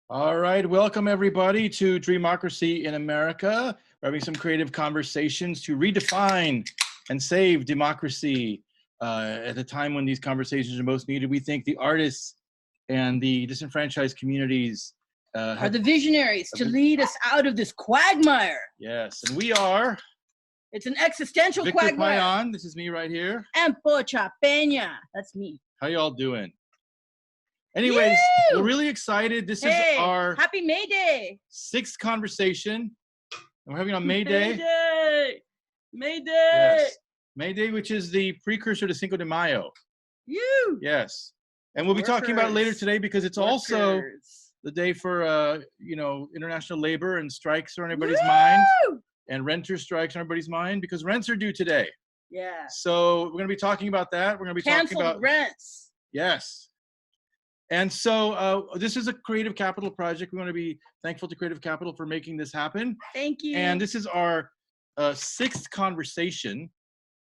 All right, welcome everybody to Dreamocracy in America. We're having some creative conversations to redefine and save democracy at a time when these conversations are most needed. We think the artists and the disenfranchised communities are the visionaries to lead us out of this quagmire. Yes, and we are. It's an existential Victor quagmire. Payan, this is me right here. And Pocha Peña, that's me. How y'all doing? Anyways, we're really excited. This is our Happy May Day. 6th conversation. And we're having on May Day. May Day. May Day. Yes. May Day, which is the precursor to Cinco de Mayo. Yes. And we'll be talking about it later today because it's also the day for, international labor, and strikes are on everybody's mind. And renter strikes on everybody's mind because rents are due today. Yeah. So we're going to be talking about that. We're going to be talking about rents. Yes. And so this is a Creative Capital project. We want to be thankful to Creative Capital for making this happen. Thank you. And this is our 6th conversation.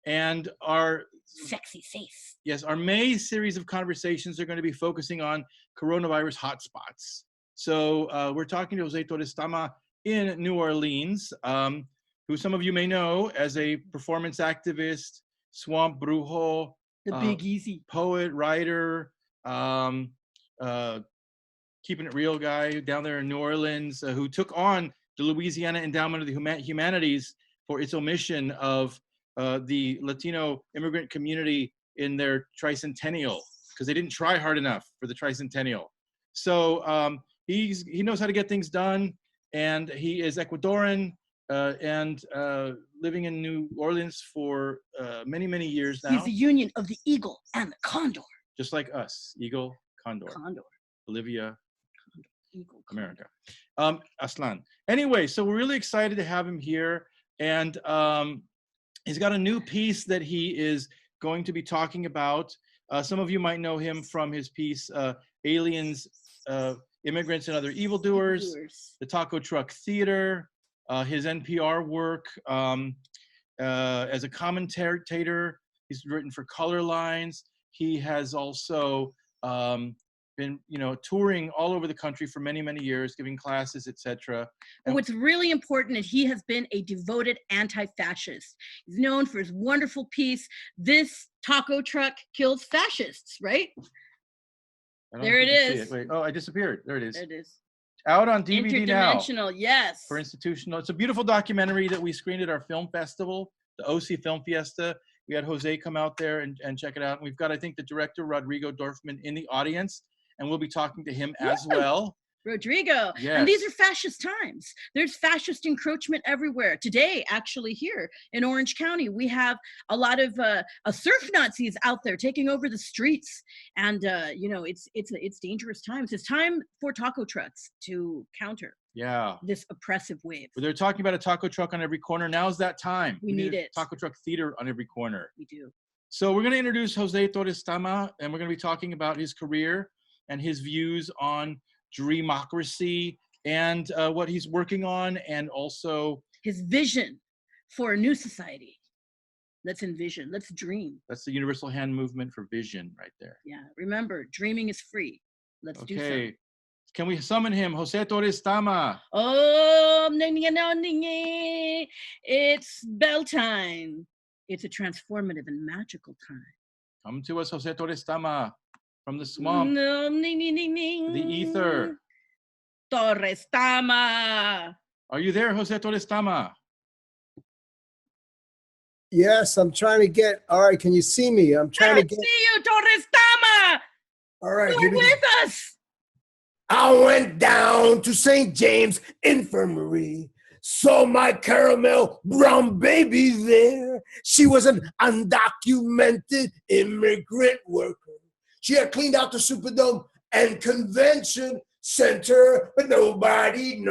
And our sexy face. Yes, our May series of conversations are going to be focusing on coronavirus hotspots. So we're talking to José Torres-Tama in New Orleans, who some of you may know as a performance activist, swamp Brujo, the Big Easy poet, writer, keeping it real guy down there in New Orleans, who took on the Louisiana Endowment of the Humanities for its omission of the Latino immigrant community in their tricentennial, because they didn't try hard enough for the tricentennial. So he knows how to get things done, and he is Ecuadorian and living in New Orleans for many, many years now. He's the union of the eagle and the condor. Just like us, eagle, condor. Bolivia, eagle, America. Aslan. Anyway, so we're really excited to have him here, and he's got a new piece that he is going to be talking about. Some of you might know him from his piece, Aliens, Immigrants and Other Evildoers, the Taco Truck Theater, his NPR work as a commentator. He's written for Color Lines. He has also been, touring all over the country for many, many years, giving classes, etc. But what's really important is he has been a devoted anti-fascist. He's known for his wonderful piece, This Taco Truck Kills Fascists, right? There it is. Wait, oh, I disappeared. There it is. There it is. Out on DVD now. Interdimensional, yes. For institutional. It's a beautiful documentary that we screened at our film festival, the OC Film Fiesta. We had Jose come out there and check it out. And we've got, I think, the director, Rodrigo Dorfman, in the audience, and we'll be talking to him as well. Rodrigo. Yes. And these are fascist times. There's fascist encroachment everywhere. Today, actually, here in Orange County, we have a lot of surf Nazis out there taking over the streets. And, it's dangerous times. It's time for taco trucks to counter this oppressive wave. But they're talking about a taco truck on every corner. Now's that time. We need it. Taco truck theater on every corner. We do. So we're going to introduce José Torres-Tama, and we're going to be talking about his career and his views on Dreamocracy and what he's working on, and also his vision for a new society. Let's envision, let's dream. That's the universal hand movement for vision right there. Yeah, remember, dreaming is free. Let's do so. Can we summon him? José Torres-Tama. Oh, it's bell time. It's a transformative and magical time. Come to us, José Torres-Tama. From the swamp, the ether. Torres-Tama. Are you there, José Torres-Tama? Yes, I'm trying to get. All right, can you see me? I'm trying to get. See you, Torres-Tama. All right, you're with us. I went down to St. James Infirmary. Saw my caramel brown baby there. She was an undocumented immigrant worker. She had cleaned out the Superdome and Convention Center, but nobody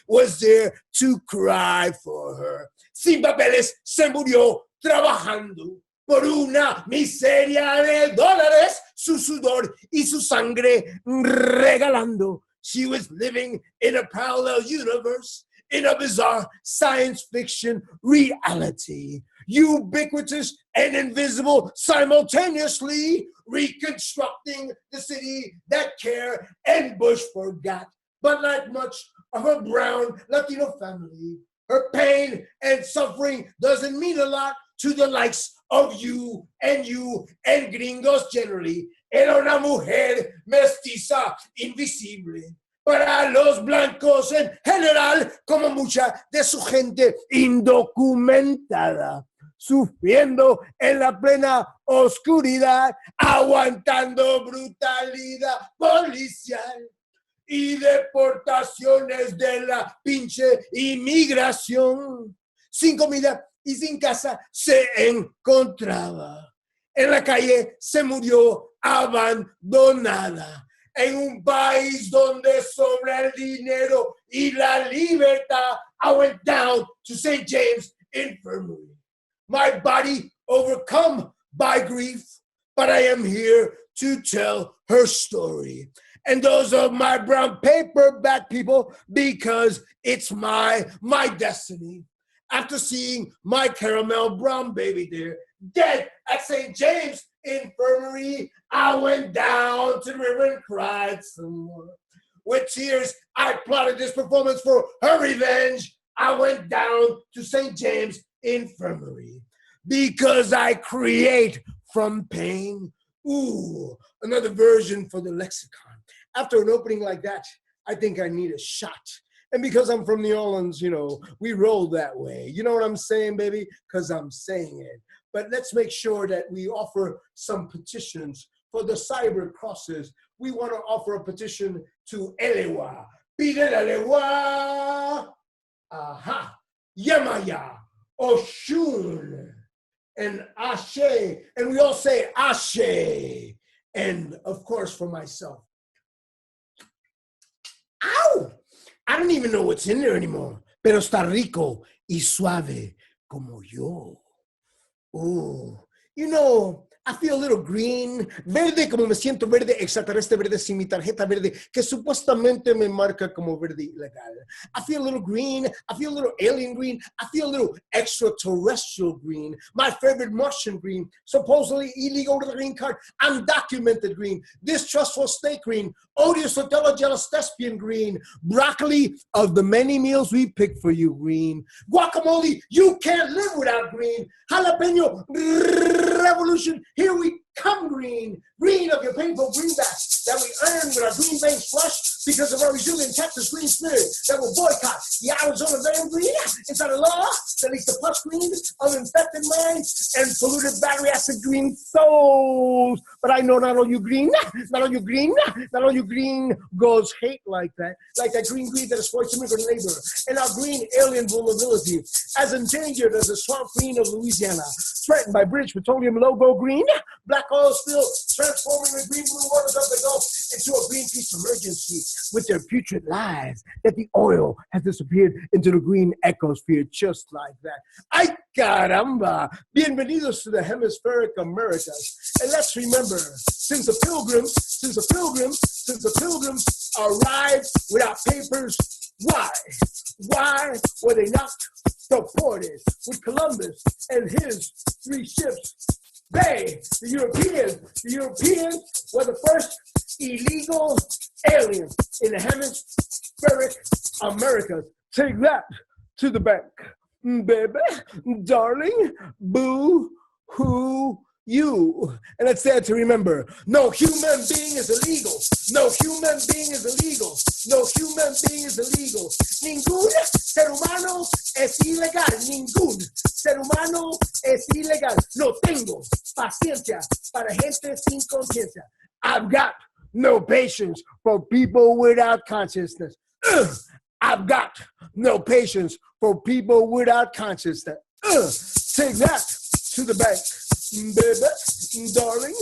was there to cry for her. Sin papeles se murió trabajando por una miseria de dólares, su sudor y su sangre regalando. She was living in a parallel universe in a bizarre science fiction reality, ubiquitous and invisible simultaneously, reconstructing the city that Care and Bush forgot. But like much of her brown Latino family, her pain and suffering doesn't mean a lot to the likes of you and gringos generally. Era una mujer mestiza, invisible para los blancos en general, como mucha de su gente indocumentada, sufriendo en la plena oscuridad, aguantando brutalidad policial y deportaciones de la pinche inmigración. Sin comida y sin casa se encontraba. En la calle se murió abandonada. En un país donde sobra el dinero y la libertad, I went down to St. James Infirmary. My body overcome by grief, but I am here to tell her story. And those are my brown paperback people, because it's my destiny. After seeing my caramel brown baby there, dead at St. James Infirmary, I went down to the river and cried some more. With tears, I plotted this performance for her revenge. I went down to St. James Infirmary because I create from pain. Ooh, another version for the lexicon. After an opening like that, I think I need a shot. And because I'm from New Orleans, we roll that way. You know what I'm saying, baby? Because I'm saying it. But let's make sure that we offer some petitions for the cyber crosses. We want to offer a petition to Elewa. Pide la Elewa. Aha. Yemaya. Oshun. And Ashe. And we all say Ashe. And of course, for myself. Ow! I don't even know what's in there anymore. Pero está rico y suave como yo. Oh, I feel a little green, verde como me siento verde, extraterrestre verde sin mi tarjeta verde, que supuestamente me marca como verde ilegal. I feel a little green, I feel a little alien green, I feel a little extraterrestrial green, my favorite Martian green, supposedly illegal green card, undocumented green, distrustful state green, odious Othello jealous thespian green, broccoli of the many meals we pick for you green, guacamole, you can't live without green, jalapeno revolution, here we come green, green of your painful greenback that we earn with our green banks flush because of our resilient Texas green spirit that will boycott the Arizona van green inside a law that leads to plush green of infected minds and polluted battery acid green souls. But I know not all you green goes hate like that green greed that exploits immigrant labor and our green alien vulnerability, as endangered as the swamp green of Louisiana, threatened by British petroleum logo green, black oil spill transforming the green blue waters of the Gulf into a Greenpeace emergency with their putrid lies that the oil has disappeared into the green ecosphere just like that. Ay caramba! Bienvenidos to the hemispheric Americas. And let's remember, since the pilgrims arrived without papers, why were they not deported with Columbus and his 3 ships? They, the Europeans were the first illegal aliens in the hemispheric Americas. Take that to the bank, baby, darling, boo, hoo, you. And it's there to remember, no human being is illegal. No human being is illegal. No human being is illegal. Ningún ser humano es ilegal. Ningún ser humano es ilegal. No tengo paciencia para gente sin conciencia. I've got no patience for people without consciousness. I've got no patience for people without consciousness. Take that to the bank, baby, darling,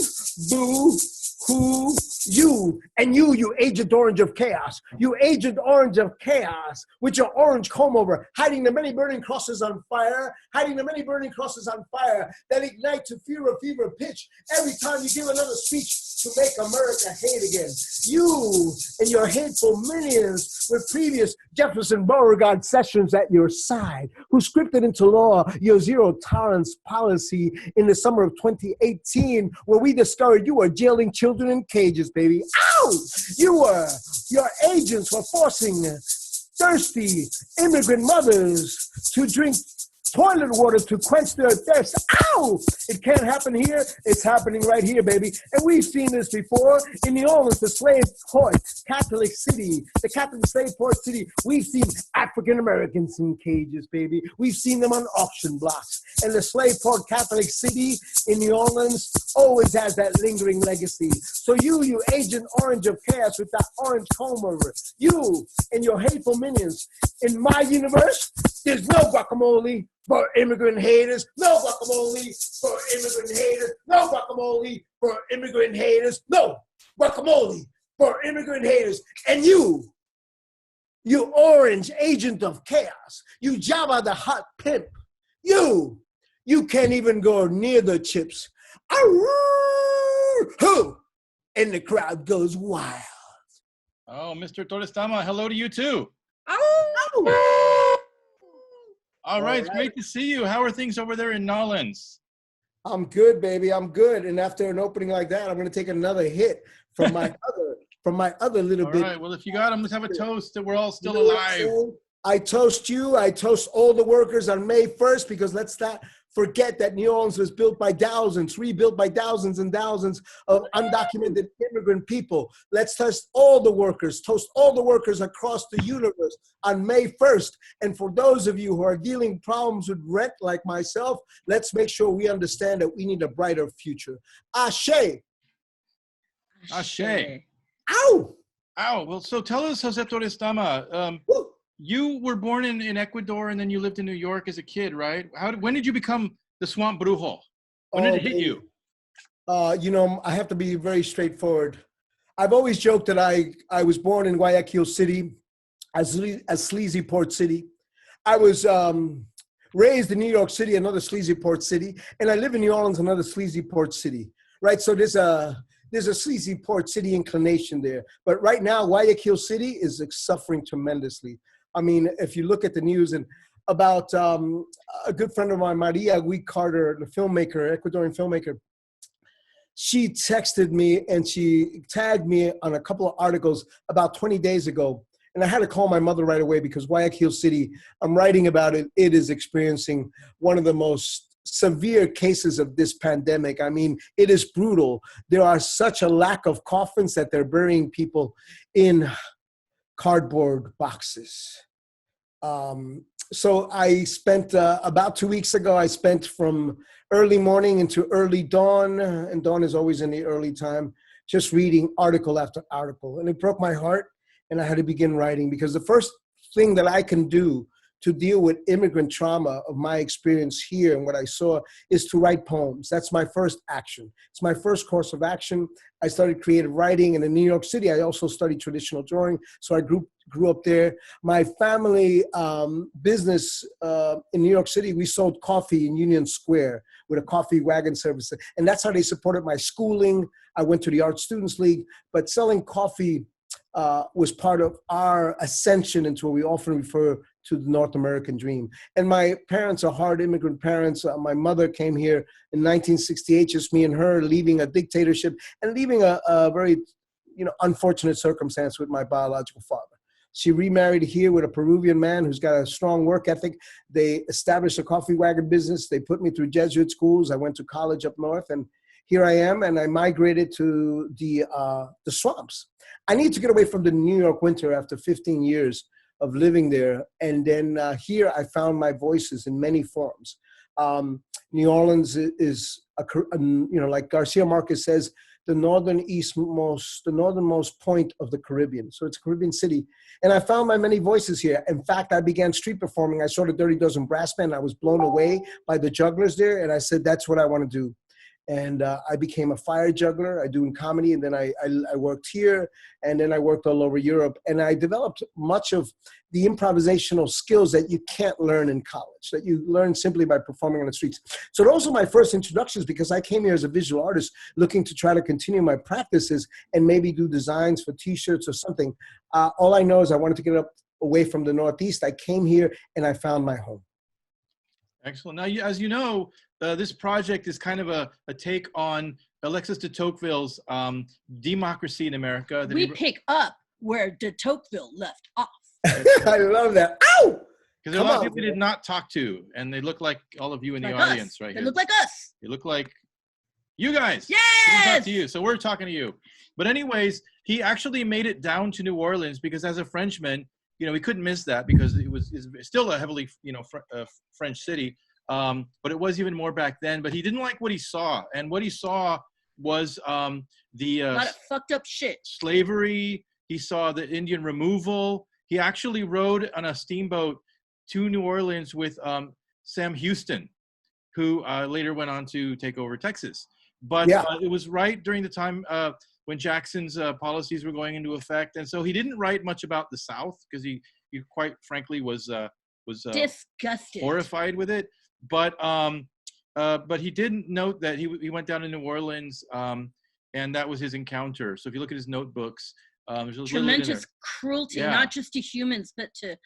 boo, hoo, you. And you Agent Orange of Chaos, you Agent Orange of Chaos, with your orange comb over, hiding the many burning crosses on fire, hiding the many burning crosses on fire that ignite to fever pitch every time you give another speech to make America hate again. You and your hateful minions with previous Jefferson Beauregard sessions at your side, who scripted into law your zero tolerance policy in the summer of 2018, where we discovered you were jailing children in cages, baby. Ow! Your agents were forcing thirsty immigrant mothers to drink toilet water to quench their thirst. Ow! It can't happen here. It's happening right here, baby. And we've seen this before in New Orleans, the slave port, Catholic city, the Catholic slave port city. We've seen African Americans in cages, baby. We've seen them on auction blocks. And the slave port Catholic city in New Orleans always has that lingering legacy. So you Agent Orange of Chaos with that orange comb over, you and your hateful minions, in my universe, there's no guacamole for immigrant haters, no guacamole for immigrant haters, no guacamole for immigrant haters, no guacamole for immigrant haters. And you orange agent of chaos, you Jabba the Hutt pimp, you can't even go near the chips. Who? And the crowd goes wild. Oh, Mr. Torres-Tama, hello to you too. Oh. All right, it's great to see you. How are things over there in Nolens? I'm good, baby. I'm good. And after an opening like that, I'm going to take another hit from my other little bit. All right. Well, if you got them, let's have a toast that we're all still alive. I toast you. I toast all the workers on May 1st, because let's not forget that New Orleans was built by thousands, rebuilt by thousands and thousands of undocumented immigrant people. Let's toast all the workers across the universe on May 1st. And for those of you who are dealing problems with rent like myself, let's make sure we understand that we need a brighter future. Ashe. Ashe. Ow. Ow. Well, so tell us, José Torres-Tama, you were born in Ecuador and then you lived in New York as a kid, right? When did you become the swamp brujo? When did it hit you? I have to be very straightforward. I've always joked that I was born in Guayaquil City, a sleazy port city. I was raised in New York City, another sleazy port city, and I live in New Orleans, another sleazy port city, right? So there's a sleazy port city inclination there. But right now, Guayaquil City is suffering tremendously. I mean, if you look at the news and about a good friend of mine, Maria Gui Carter, the filmmaker, Ecuadorian filmmaker, she texted me and she tagged me on a couple of articles about 20 days ago. And I had to call my mother right away because Guayaquil City, I'm writing about it, it is experiencing one of the most severe cases of this pandemic. I mean, it is brutal. There are such a lack of coffins that they're burying people in cardboard boxes. So I spent about 2 weeks ago, I spent from early morning into early dawn, and dawn is always in the early time, just reading article after article. And it broke my heart, and I had to begin writing, because the first thing that I can do to deal with immigrant trauma of my experience here and what I saw is to write poems. That's my first action. It's my first course of action. I started creative writing, and in New York City, I also studied traditional drawing. So I grew up there. My family business in New York City, we sold coffee in Union Square with a coffee wagon service. And that's how they supported my schooling. I went to the Art Students League, but selling coffee was part of our ascension into what we often refer to the North American dream. And my parents are hard immigrant parents. My mother came here in 1968, just me and her, leaving a dictatorship and leaving a very unfortunate circumstance with my biological father. She remarried here with a Peruvian man who's got a strong work ethic. They established a coffee wagon business. They put me through Jesuit schools. I went to college up north, and here I am, and I migrated to the swamps. I need to get away from the New York winter after 15 years of living there. And then here I found my voices in many forms. New Orleans is, like Garcia Marquez says, the northernmost point of the Caribbean. So it's a Caribbean city. And I found my many voices here. In fact, I began street performing. I saw the Dirty Dozen Brass Band. I was blown away by the jugglers there. And I said, that's what I want to do. And I became a fire juggler. I do comedy, and then I worked here, and then I worked all over Europe. And I developed much of the improvisational skills that you can't learn in college, that you learn simply by performing on the streets. So those are my first introductions, because I came here as a visual artist looking to try to continue my practices and maybe do designs for T-shirts or something. All I know is I wanted to get up away from the Northeast. I came here and I found my home. Excellent. Now, as you know, this project is kind of a take on Alexis de Tocqueville's Democracy in America. We pick up where de Tocqueville left off. I love that. Ow! Because a lot of people did not talk to, and they look like all of you in the audience right here. They look like us. They look like you guys. Yes! Talk to you. So we're talking to you. But anyways, he actually made it down to New Orleans because as a Frenchman, you know, he couldn't miss that because it's still a heavily, you know, French city. But it was even more back then. But he didn't like what he saw. And what he saw was a lot of fucked up shit. Slavery. He saw the Indian removal. He actually rode on a steamboat to New Orleans with Sam Houston, who later went on to take over Texas. But it was right during the time when Jackson's policies were going into effect. And so he didn't write much about the South because he quite frankly was disgusted, horrified with it. But he didn't note that he went down to New Orleans and that was his encounter. So if you look at his notebooks, there's a tremendous cruelty, not just to humans, but to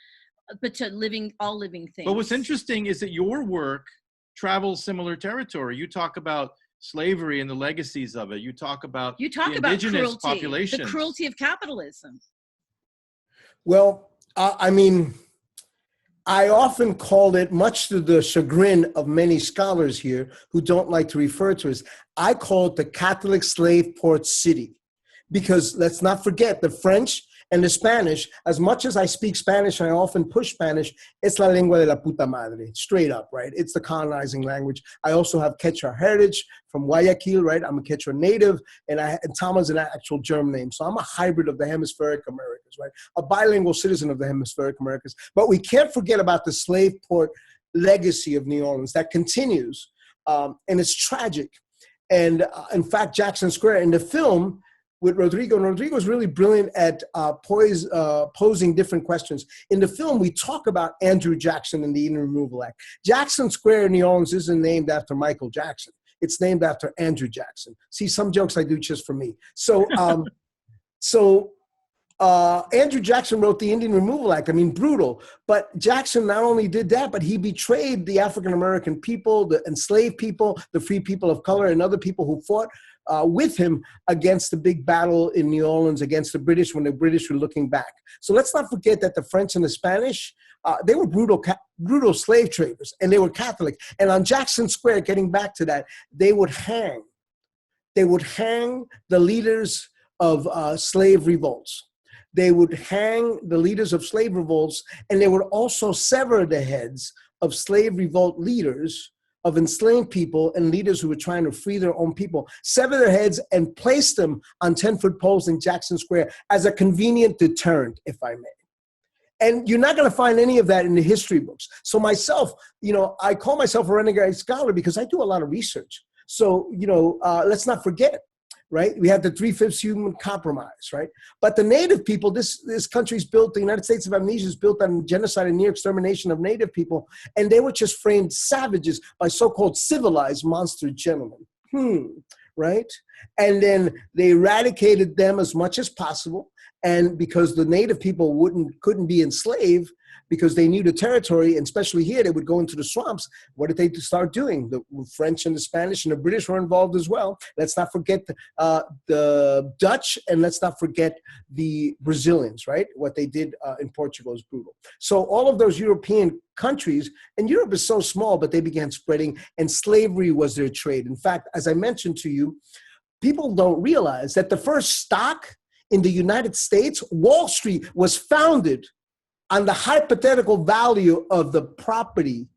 all living things. But what's interesting is that your work travels similar territory. You talk about slavery and the legacies of it. You talk about indigenous cruelty, populations. the cruelty of capitalism. Well, I mean, I often call it, much to the chagrin of many scholars here who don't like to refer to it, I call it the Catholic slave port city. Because let's not forget, the French and the Spanish, as much as I speak Spanish and I often push Spanish, it's la lengua de la puta madre, straight up, right? It's the colonizing language. I also have Quechua heritage from Guayaquil, right? I'm a Quechua native, and Tama's an actual German name. So I'm a hybrid of the hemispheric Americas, right? A bilingual citizen of the hemispheric Americas. But we can't forget about the slave port legacy of New Orleans that continues, and it's tragic. And in fact, Jackson Square in the film, with Rodrigo. And Rodrigo is really brilliant at posing different questions. In the film, we talk about Andrew Jackson and the Indian Removal Act. Jackson Square in New Orleans isn't named after Michael Jackson. It's named after Andrew Jackson. See, some jokes I do just for me. So, Andrew Jackson wrote the Indian Removal Act. I mean, brutal. But Jackson not only did that, but he betrayed the African-American people, the enslaved people, the free people of color, and other people who fought with him against the big battle in New Orleans against the British when the British were looking back. So let's not forget that the French and the Spanish, they were brutal slave traders, and they were Catholic. And on Jackson Square, getting back to that, they would hang the leaders of slave revolts. They would hang the leaders of slave revolts, and they would also sever the heads of slave revolt leaders, of enslaved people and leaders who were trying to free their own people, sever their heads and place them on 10-foot poles in Jackson Square as a convenient deterrent, if I may. And you're not going to find any of that in the history books. So myself, I call myself a renegade scholar because I do a lot of research. So, let's not forget, right? We have the 3/5 human compromise, right? But the native people, this country's built, the United States of Amnesia is built on genocide and near extermination of native people, and they were just framed savages by so-called civilized monster gentlemen, right? And then they eradicated them as much as possible, and because the native people couldn't be enslaved, because they knew the territory, and especially here, they would go into the swamps. What did they start doing? The French and the Spanish and the British were involved as well. Let's not forget the Dutch, and let's not forget the Brazilians, right? What they did in Portugal is brutal. So all of those European countries, and Europe is so small, but they began spreading, and slavery was their trade. In fact, as I mentioned to you, people don't realize that the first stock in the United States, Wall Street, was founded on the hypothetical value of the property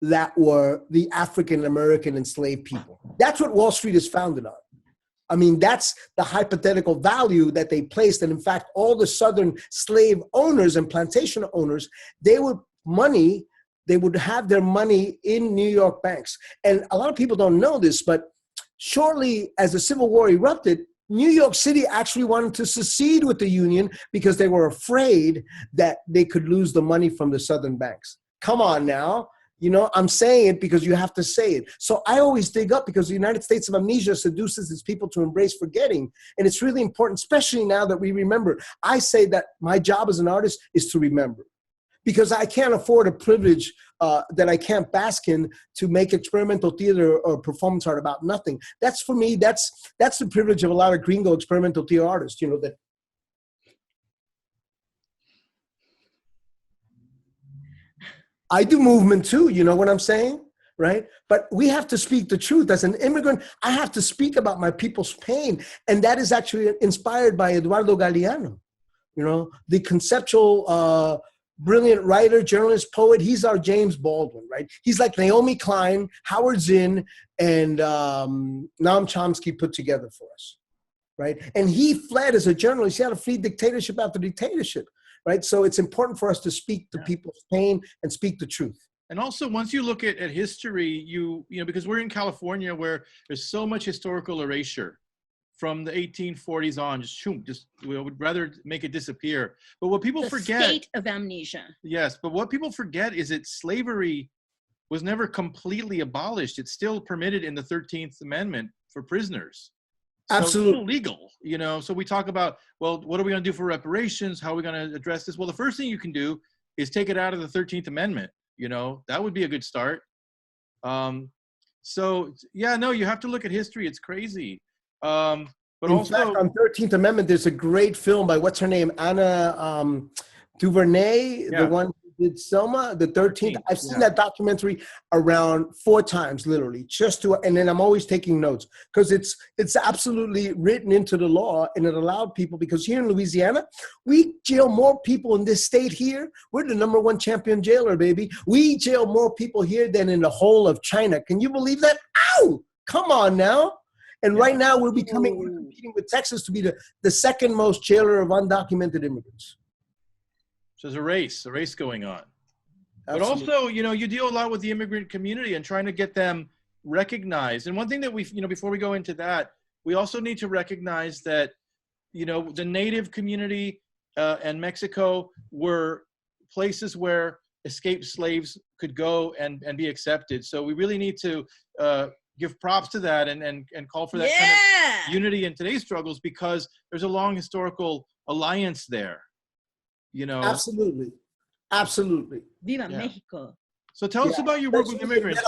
that were the African-American enslaved people. That's what Wall Street is founded on. I mean, that's the hypothetical value that they placed. And in fact, all the Southern slave owners and plantation owners, they would have their money in New York banks. And a lot of people don't know this, but shortly as the Civil War erupted, New York City actually wanted to secede with the Union because they were afraid that they could lose the money from the Southern banks. Come on now. You know, I'm saying it because you have to say it. So I always dig up because the United States of Amnesia seduces its people to embrace forgetting. And it's really important, especially now that we remember. I say that my job as an artist is to remember, because I can't afford a privilege that I can't bask in to make experimental theater or performance art about nothing. That's, for me, that's the privilege of a lot of gringo experimental theater artists, you know, that I do movement too, you know what I'm saying? Right? But we have to speak the truth. As an immigrant, I have to speak about my people's pain. And that is actually inspired by Eduardo Galeano, you know, the conceptual, brilliant writer, journalist, poet. He's our James Baldwin, right? He's like Naomi Klein, Howard Zinn, and Noam Chomsky put together for us, right? And he fled as a journalist. He had to flee dictatorship after dictatorship. Right? So it's important for us to speak to people's pain and speak the truth. And also, once you look at history, you know, because we're in California where there's so much historical erasure from the 1840s on, just we would rather make it disappear. But what people forget— the state of amnesia. Yes, but what people forget is that slavery was never completely abolished. It's still permitted in the 13th Amendment for prisoners. Absolutely. So it's illegal, you know. So we talk about, well, what are we going to do for reparations? How are we going to address this? Well, the first thing you can do is take it out of the 13th Amendment. You know, that would be a good start. So yeah, no, you have to look at history. It's crazy. But in also fact, on 13th Amendment, there's a great film by what's her name, Anna DuVernay, the one who did Selma, the 13th. I've seen that documentary around 4 times, literally, just to, and then I'm always taking notes because it's absolutely written into the law, and it allowed people, because here in Louisiana, we jail more people in this state here. We're the #1 champion jailer, baby. We jail more people here than in the whole of China. Can you believe that? Ow! Come on now. And right now we're competing with Texas to be the second most jailer of undocumented immigrants. So there's a race going on. Absolutely. But also, you know, you deal a lot with the immigrant community and trying to get them recognized. And one thing that we, you know, before we go into that, we also need to recognize that, you know, the native community and Mexico were places where escaped slaves could go and be accepted. So we really need to give props to that and call for that kind of unity in today's struggles, because there's a long historical alliance there. You know, absolutely. Viva Mexico. So tell us about your work with immigrants.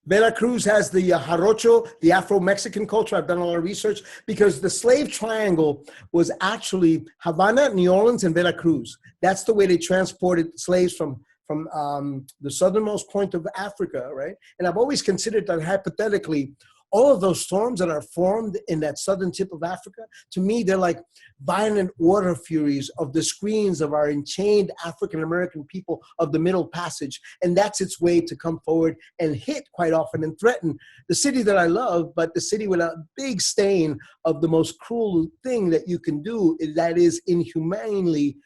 Veracruz has the jarocho, the Afro-Mexican culture. I've done a lot of research because the slave triangle was actually Havana, New Orleans, and Veracruz. That's the way they transported slaves from the southernmost point of Africa, right? And I've always considered that hypothetically, all of those storms that are formed in that southern tip of Africa, to me, they're like violent water furies of the screens of our enchained African-American people of the Middle Passage. And that's its way to come forward and hit quite often and threaten the city that I love, but the city with a big stain of the most cruel thing that you can do, that is inhumanely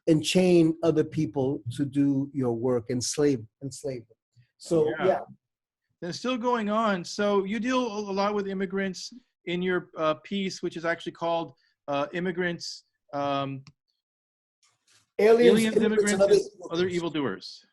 enchain other people to do your work, enslave them. So, yeah. It's still going on. So you deal a lot with immigrants in your piece, which is actually called Immigrants, Aliens, Immigrants, and Other Evildoers.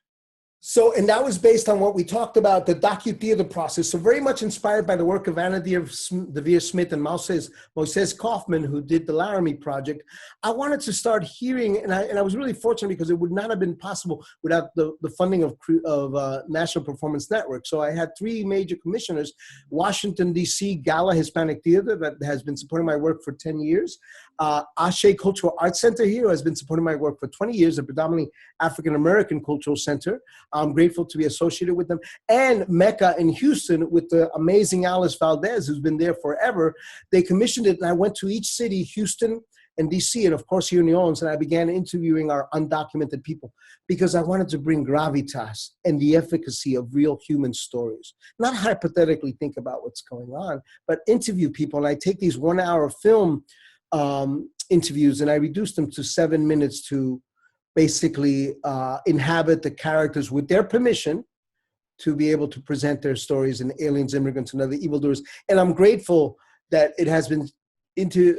So, and that was based on what we talked about, the docu-theater process. So very much inspired by the work of Anna Deavere Smith and Moises Kaufman, who did the Laramie Project. I wanted to start hearing, and I was really fortunate because it would not have been possible without the funding of National Performance Network. So I had 3 major commissioners: Washington, D.C. Gala Hispanic Theater, that has been supporting my work for 10 years. Ashe Cultural Arts Center here has been supporting my work for 20 years, a predominantly African-American cultural center. I'm grateful to be associated with them. And Mecca in Houston with the amazing Alice Valdez, who's been there forever. They commissioned it, and I went to each city, Houston and DC, and of course here in New Orleans, and I began interviewing our undocumented people because I wanted to bring gravitas and the efficacy of real human stories. Not hypothetically think about what's going on, but interview people. And I take these 1-hour film interviews and I reduce them to 7 minutes to basically inhabit the characters with their permission, to be able to present their stories in Aliens, Immigrants, and Other Evildoers. And I'm grateful that it has been into,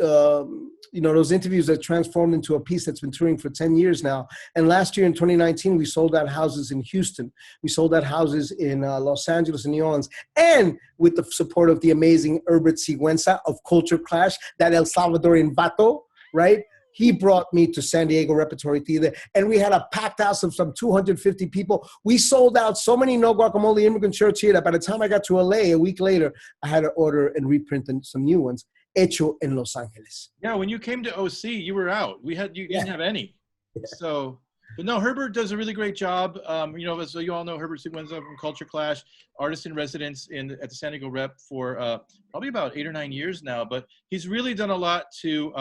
those interviews that transformed into a piece that's been touring for 10 years now. And last year in 2019, we sold out houses in Houston. We sold out houses in Los Angeles and New Orleans. And with the support of the amazing Herbert Sigüenza of Culture Clash, that El Salvadorian vato, right? He brought me to San Diego Repertory Theater, and we had a packed house of some 250 people. We sold out so many No Guacamole immigrant shirts here that by the time I got to LA a week later, I had to order and reprint some new ones, hecho en Los Angeles. Yeah, when you came to OC, you were out. You didn't have any. Yeah. So, but no, Herbert does a really great job. So you all know Herbert Sigüenza from Culture Clash, artist in residence at the San Diego Rep for probably about 8 or 9 years now. But he's really done a lot to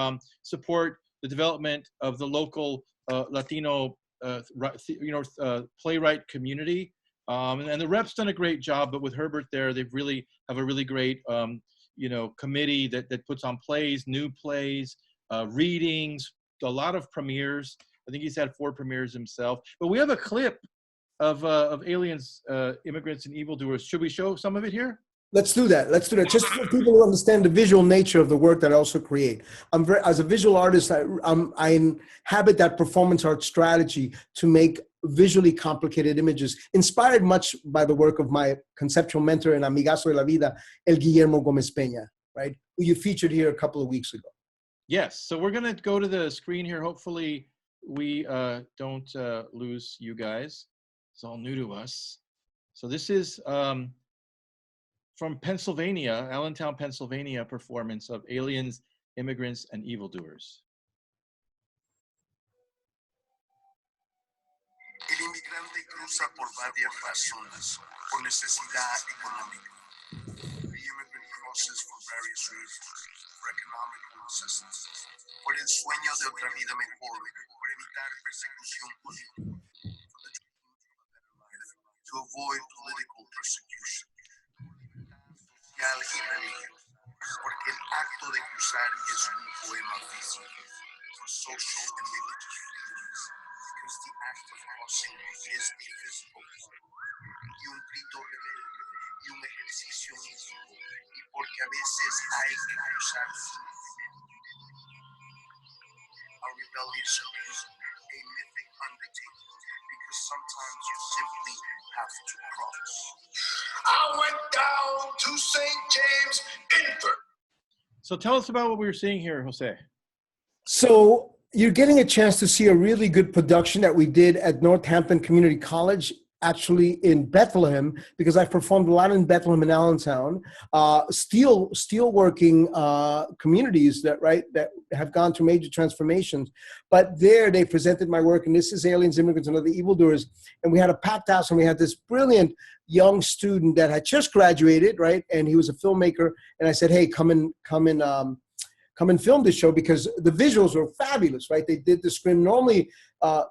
support the development of the local Latino, playwright community. And the Rep's done a great job, but with Herbert there, they really have a really great, committee that puts on plays, new plays, readings, a lot of premieres. I think he's had 4 premieres himself. But we have a clip of Aliens, Immigrants, and Evildoers. Should we show some of it here? Let's do that. Let's do that. Just for people who understand the visual nature of the work that I also create. As a visual artist, I inhabit that performance art strategy to make visually complicated images, inspired much by the work of my conceptual mentor and amigazo de la vida, El Guillermo Gómez Peña, right? Who you featured here a couple of weeks ago. Yes. So we're going to go to the screen here. Hopefully we don't lose you guys. It's all new to us. So this is from Pennsylvania, Allentown, Pennsylvania, performance of Aliens, Immigrants, and Evildoers. El inmigrante cruza por varias razones, por necesidad económica. The immigrant crosses for various reasons, for economic necessities, por el sueño de otra vida mejor, por evitar persecución política, to avoid political persecution. Porque el acto de cruzar es un poema físico, for social and religious reasons, because the act of crossing is a physical poem, y un grito rebelde, y un ejercicio místico, y porque a veces hay que cruzar simplemente. A rebellious cruise, a mythic undertaking, because sometimes you simply have to cross. I went down to St. James Infirmary. So tell us about what we were seeing here, Jose. So you're getting a chance to see a really good production that we did at Northampton Community College, actually in Bethlehem, because I performed a lot in Bethlehem and Allentown, steelworking communities that have gone through major transformations. But there they presented my work, and this is Aliens, Immigrants, and Other Evildoers. And we had a packed house, and we had this brilliant young student that had just graduated, right? And he was a filmmaker. And I said, hey, come and film this show, because the visuals were fabulous, right? They did the screen. Normally,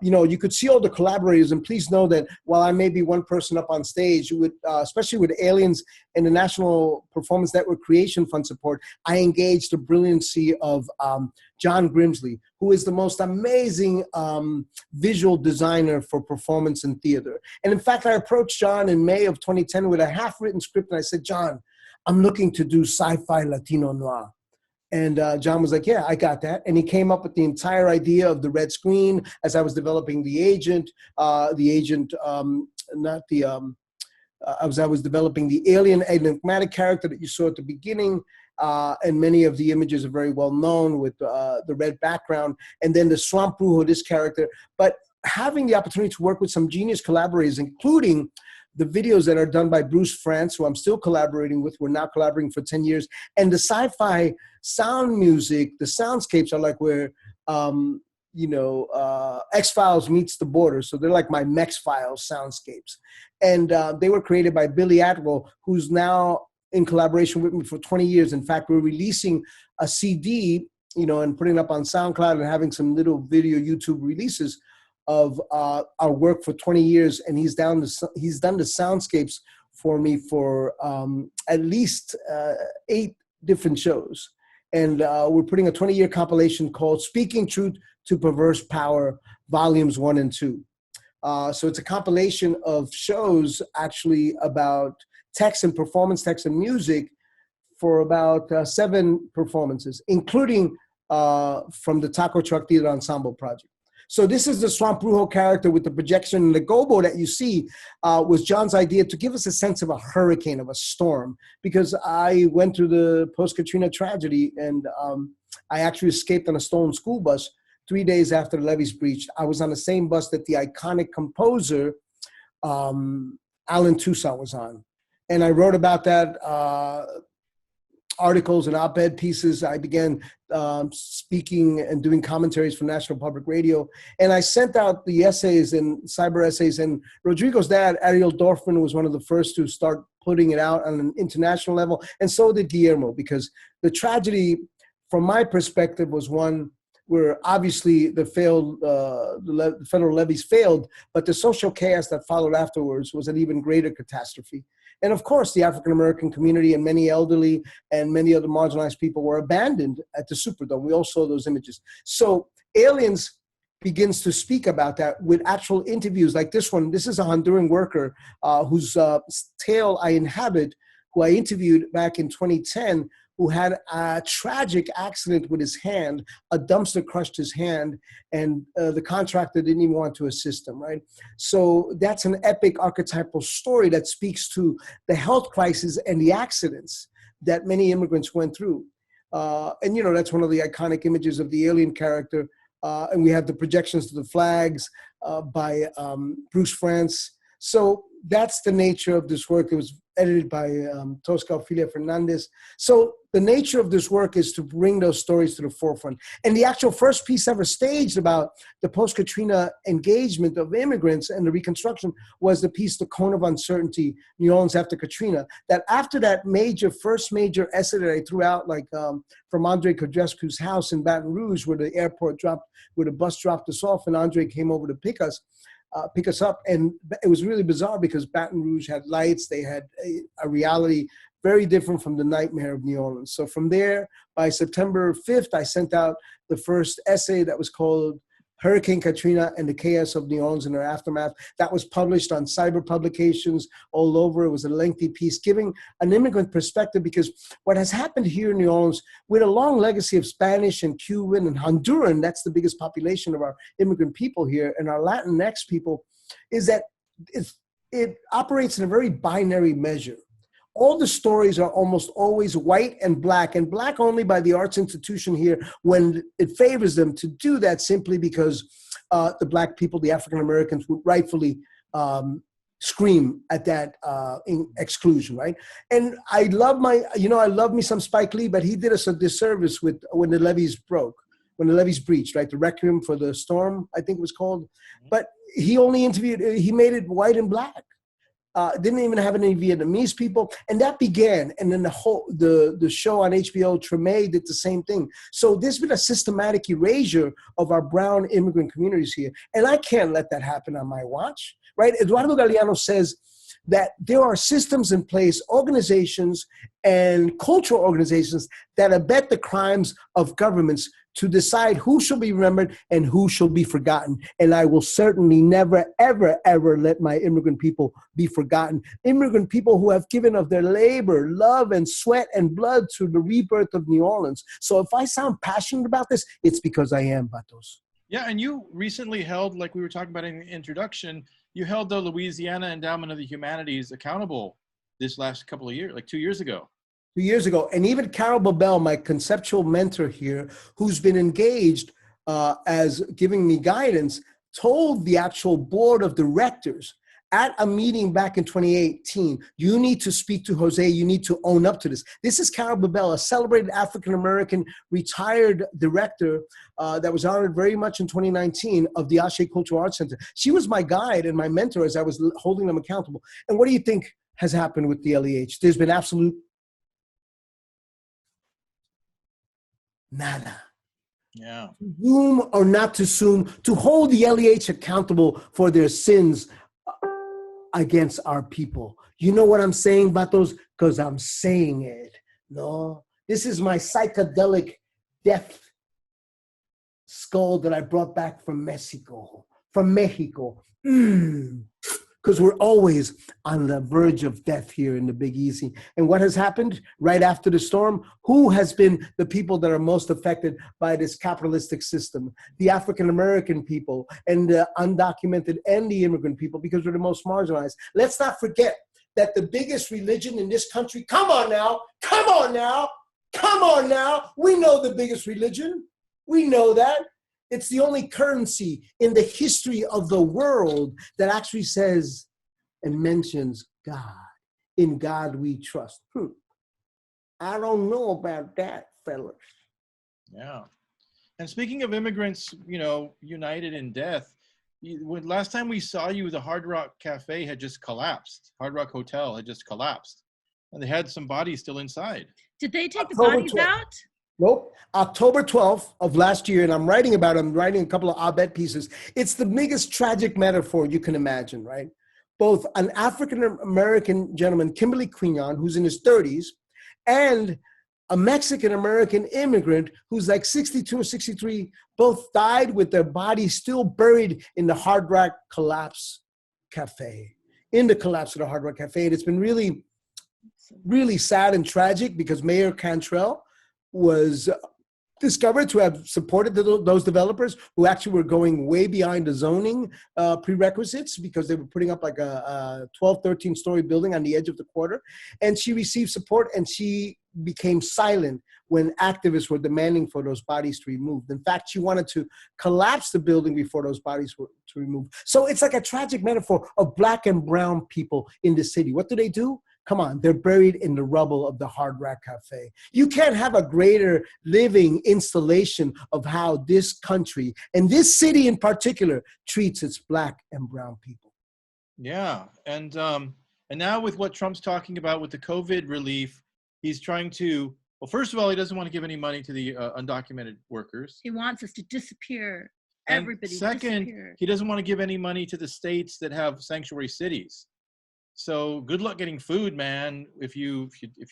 you could see all the collaborators, and please know that while I may be one person up on stage, especially with Aliens and the National Performance Network Creation Fund support, I engaged the brilliancy of John Grimsley, who is the most amazing visual designer for performance and theater. And in fact, I approached John in May of 2010 with a half-written script, and I said, John, I'm looking to do sci-fi Latino noir. And John was like, yeah, I got that. And he came up with the entire idea of the red screen as I was developing I was developing the alien enigmatic character that you saw at the beginning. And many of the images are very well known with the red background. And then the Swamp Brujo, this character. But having the opportunity to work with some genius collaborators, including the videos that are done by Bruce France, who I'm still collaborating with. We're now collaborating for 10 years. And the sci-fi sound music, the soundscapes are like where, X-Files meets The Border. So they're like my Mex-Files soundscapes. And they were created by Billy Atwell, who's now in collaboration with me for 20 years. In fact, we're releasing a CD, and putting it up on SoundCloud and having some little video YouTube releases of our work for 20 years, and he's done the soundscapes for me for at least 8 different shows. And we're putting a 20-year compilation called Speaking Truth to Perverse Power, Volumes 1 and 2. So it's a compilation of shows actually about text and performance, text and music for about 7 performances, including from the Taco Truck Theater Ensemble project. So this is the Swamp Brujo character with the projection, and the gobo that you see was John's idea to give us a sense of a hurricane, of a storm, because I went through the post-Katrina tragedy, and I actually escaped on a stolen school bus 3 days after the levees breached. I was on the same bus that the iconic composer, Alan Toussaint, was on. And I wrote about that, articles and op-ed pieces. I began speaking and doing commentaries for National Public Radio. And I sent out the essays and cyber essays. And Rodrigo's dad, Ariel Dorfman, was one of the first to start putting it out on an international level. And so did Guillermo, because the tragedy, from my perspective, was one where obviously the federal levies failed, but the social chaos that followed afterwards was an even greater catastrophe. And of course, the African-American community and many elderly and many other marginalized people were abandoned at the Superdome. We all saw those images. So Aliens begins to speak about that with actual interviews like this one. This is a Honduran worker whose tale I inhabit, who I interviewed back in 2010, who had a tragic accident with his hand. A dumpster crushed his hand, and the contractor didn't even want to assist him, right? So that's an epic archetypal story that speaks to the health crisis and the accidents that many immigrants went through. And, you know, that's one of the iconic images of the alien character. And we have the projections to the flags by Bruce France. So that's the nature of this work. It was edited by Tosca Ofelia Fernandez. So the nature of this work is to bring those stories to the forefront. And the actual first piece ever staged about the post-Katrina engagement of immigrants and the reconstruction was the piece, The Cone of Uncertainty, New Orleans After Katrina. That after that first major essay that I threw out, like from Andre Codrescu's house in Baton Rouge, where the airport dropped, where the bus dropped us off, and Andre came over to pick us up. And it was really bizarre because Baton Rouge had lights. They had a reality very different from the nightmare of New Orleans. So from there, by September 5th, I sent out the first essay that was called Hurricane Katrina and the Chaos of New Orleans and Their Aftermath. That was published on cyber publications all over. It was a lengthy piece giving an immigrant perspective, because what has happened here in New Orleans, with a long legacy of Spanish and Cuban and Honduran, that's the biggest population of our immigrant people here, and our Latinx people, is that it operates in a very binary measure. All the stories are almost always white and black only by the arts institution here when it favors them to do that, simply because the black people, the African Americans, would rightfully scream at that exclusion, right? And I love me some Spike Lee, but he did us a disservice with when the levees breached, right? The Requiem for the Storm, I think it was called. But he made it white and black. Didn't even have any Vietnamese people, and that began. And then the show on HBO, Treme, did the same thing. So there's been a systematic erasure of our brown immigrant communities here, and I can't let that happen on my watch, right? Eduardo Galeano says that there are systems in place, organizations and cultural organizations that abet the crimes of governments to decide who shall be remembered and who shall be forgotten. And I will certainly never, ever, ever let my immigrant people be forgotten. Immigrant people who have given of their labor, love, and sweat and blood to the rebirth of New Orleans. So if I sound passionate about this, it's because I am, Batos. Yeah, and you recently held, like we were talking about in the introduction, you held the Louisiana Endowment of the Humanities accountable this last couple of years, like 2 years ago. 2 years ago. And even Carol Babel, my conceptual mentor here, who's been engaged as giving me guidance, told the actual board of directors at a meeting back in 2018, you need to speak to Jose, you need to own up to this. This is Carol Babel, a celebrated African-American retired director that was honored very much in 2019 of the Ashe Cultural Arts Center. She was my guide and my mentor as I was holding them accountable. And what do you think has happened with the LEH? There's been absolute nada. Yeah. To whom or not to whom, to hold the LEH accountable for their sins against our people. You know what I'm saying, Batos? Because I'm saying it. No, this is my psychedelic death skull that I brought back from Mexico, from Mexico. Because we're always on the verge of death here in the Big Easy. And what has happened right after the storm? Who has been the people that are most affected by this capitalistic system? The African-American people and the undocumented and the immigrant people, because we're the most marginalized. Let's not forget that the biggest religion in this country, come on now, we know the biggest religion. We know that. It's the only currency in the history of the world that actually says and mentions God. In God we trust. I don't know about that, fellas. Yeah. And speaking of immigrants, you know, united in death, last time we saw you, the Hard Rock Cafe had just collapsed. Hard Rock Hotel had just collapsed. And they had some bodies still inside. Did they take October the bodies 12th. out? Nope. October 12th of last year, and I'm writing a couple of op-ed pieces. It's the biggest tragic metaphor you can imagine, right? Both an African-American gentleman, Kimberly Quignon, who's in his 30s, and a Mexican-American immigrant who's like 62 or 63, both died with their bodies still buried in the Hard Rock Collapse Cafe, in the collapse of the Hard Rock Cafe. And it's been really, really sad and tragic because Mayor Cantrell was discovered to have supported those developers who actually were going way behind the zoning prerequisites because they were putting up like a 12, 13-story building on the edge of the quarter. And she received support and she became silent when activists were demanding for those bodies to be removed. In fact, she wanted to collapse the building before those bodies were to remove. So it's like a tragic metaphor of Black and brown people in the city. What do? Come on, they're buried in the rubble of the Hard Rock Cafe. You can't have a greater living installation of how this country, and this city in particular, treats its Black and brown people. Yeah, and now with what Trump's talking about with the COVID relief, he's trying to, well, first of all, he doesn't want to give any money to the undocumented workers. He wants us to disappear. And Everybody second, disappear. he doesn't want to give any money to the states that have sanctuary cities. So good luck getting food, man, if you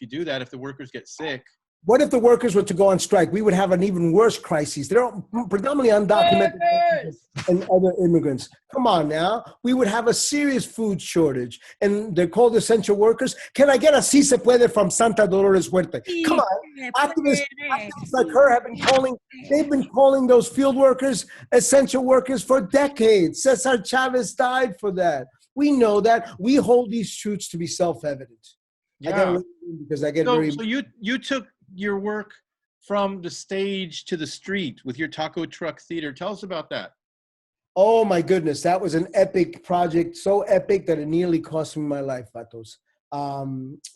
do that, if the workers get sick. What if the workers were to go on strike? We would have an even worse crisis. They're predominantly undocumented and other immigrants. Come on now. We would have a serious food shortage. And they're called essential workers. Can I get a si se puede from Santa Dolores Huerta? Come on. Activists like her have been calling those field workers essential workers for decades. Cesar Chavez died for that. We know that. We hold these truths to be self-evident. Yeah. Because I get So you took your work from the stage to the street with your taco truck theater. Tell us about that. Oh my goodness, that was an epic project, so epic that it nearly cost me my life, Vatos.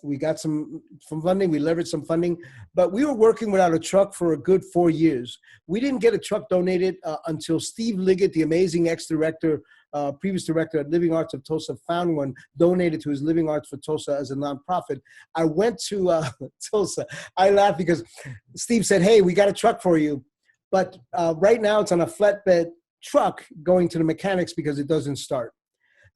We got some funding, we leveraged some funding, but we were working without a truck for a good 4 years. We didn't get a truck donated until Steve Liggett, the amazing ex-director, previous director at Living Arts of Tulsa, found one, donated to his Living Arts for Tulsa as a nonprofit. I went to Tulsa. I laughed because Steve said, hey, we got a truck for you. But right now it's on a flatbed truck going to the mechanics because it doesn't start.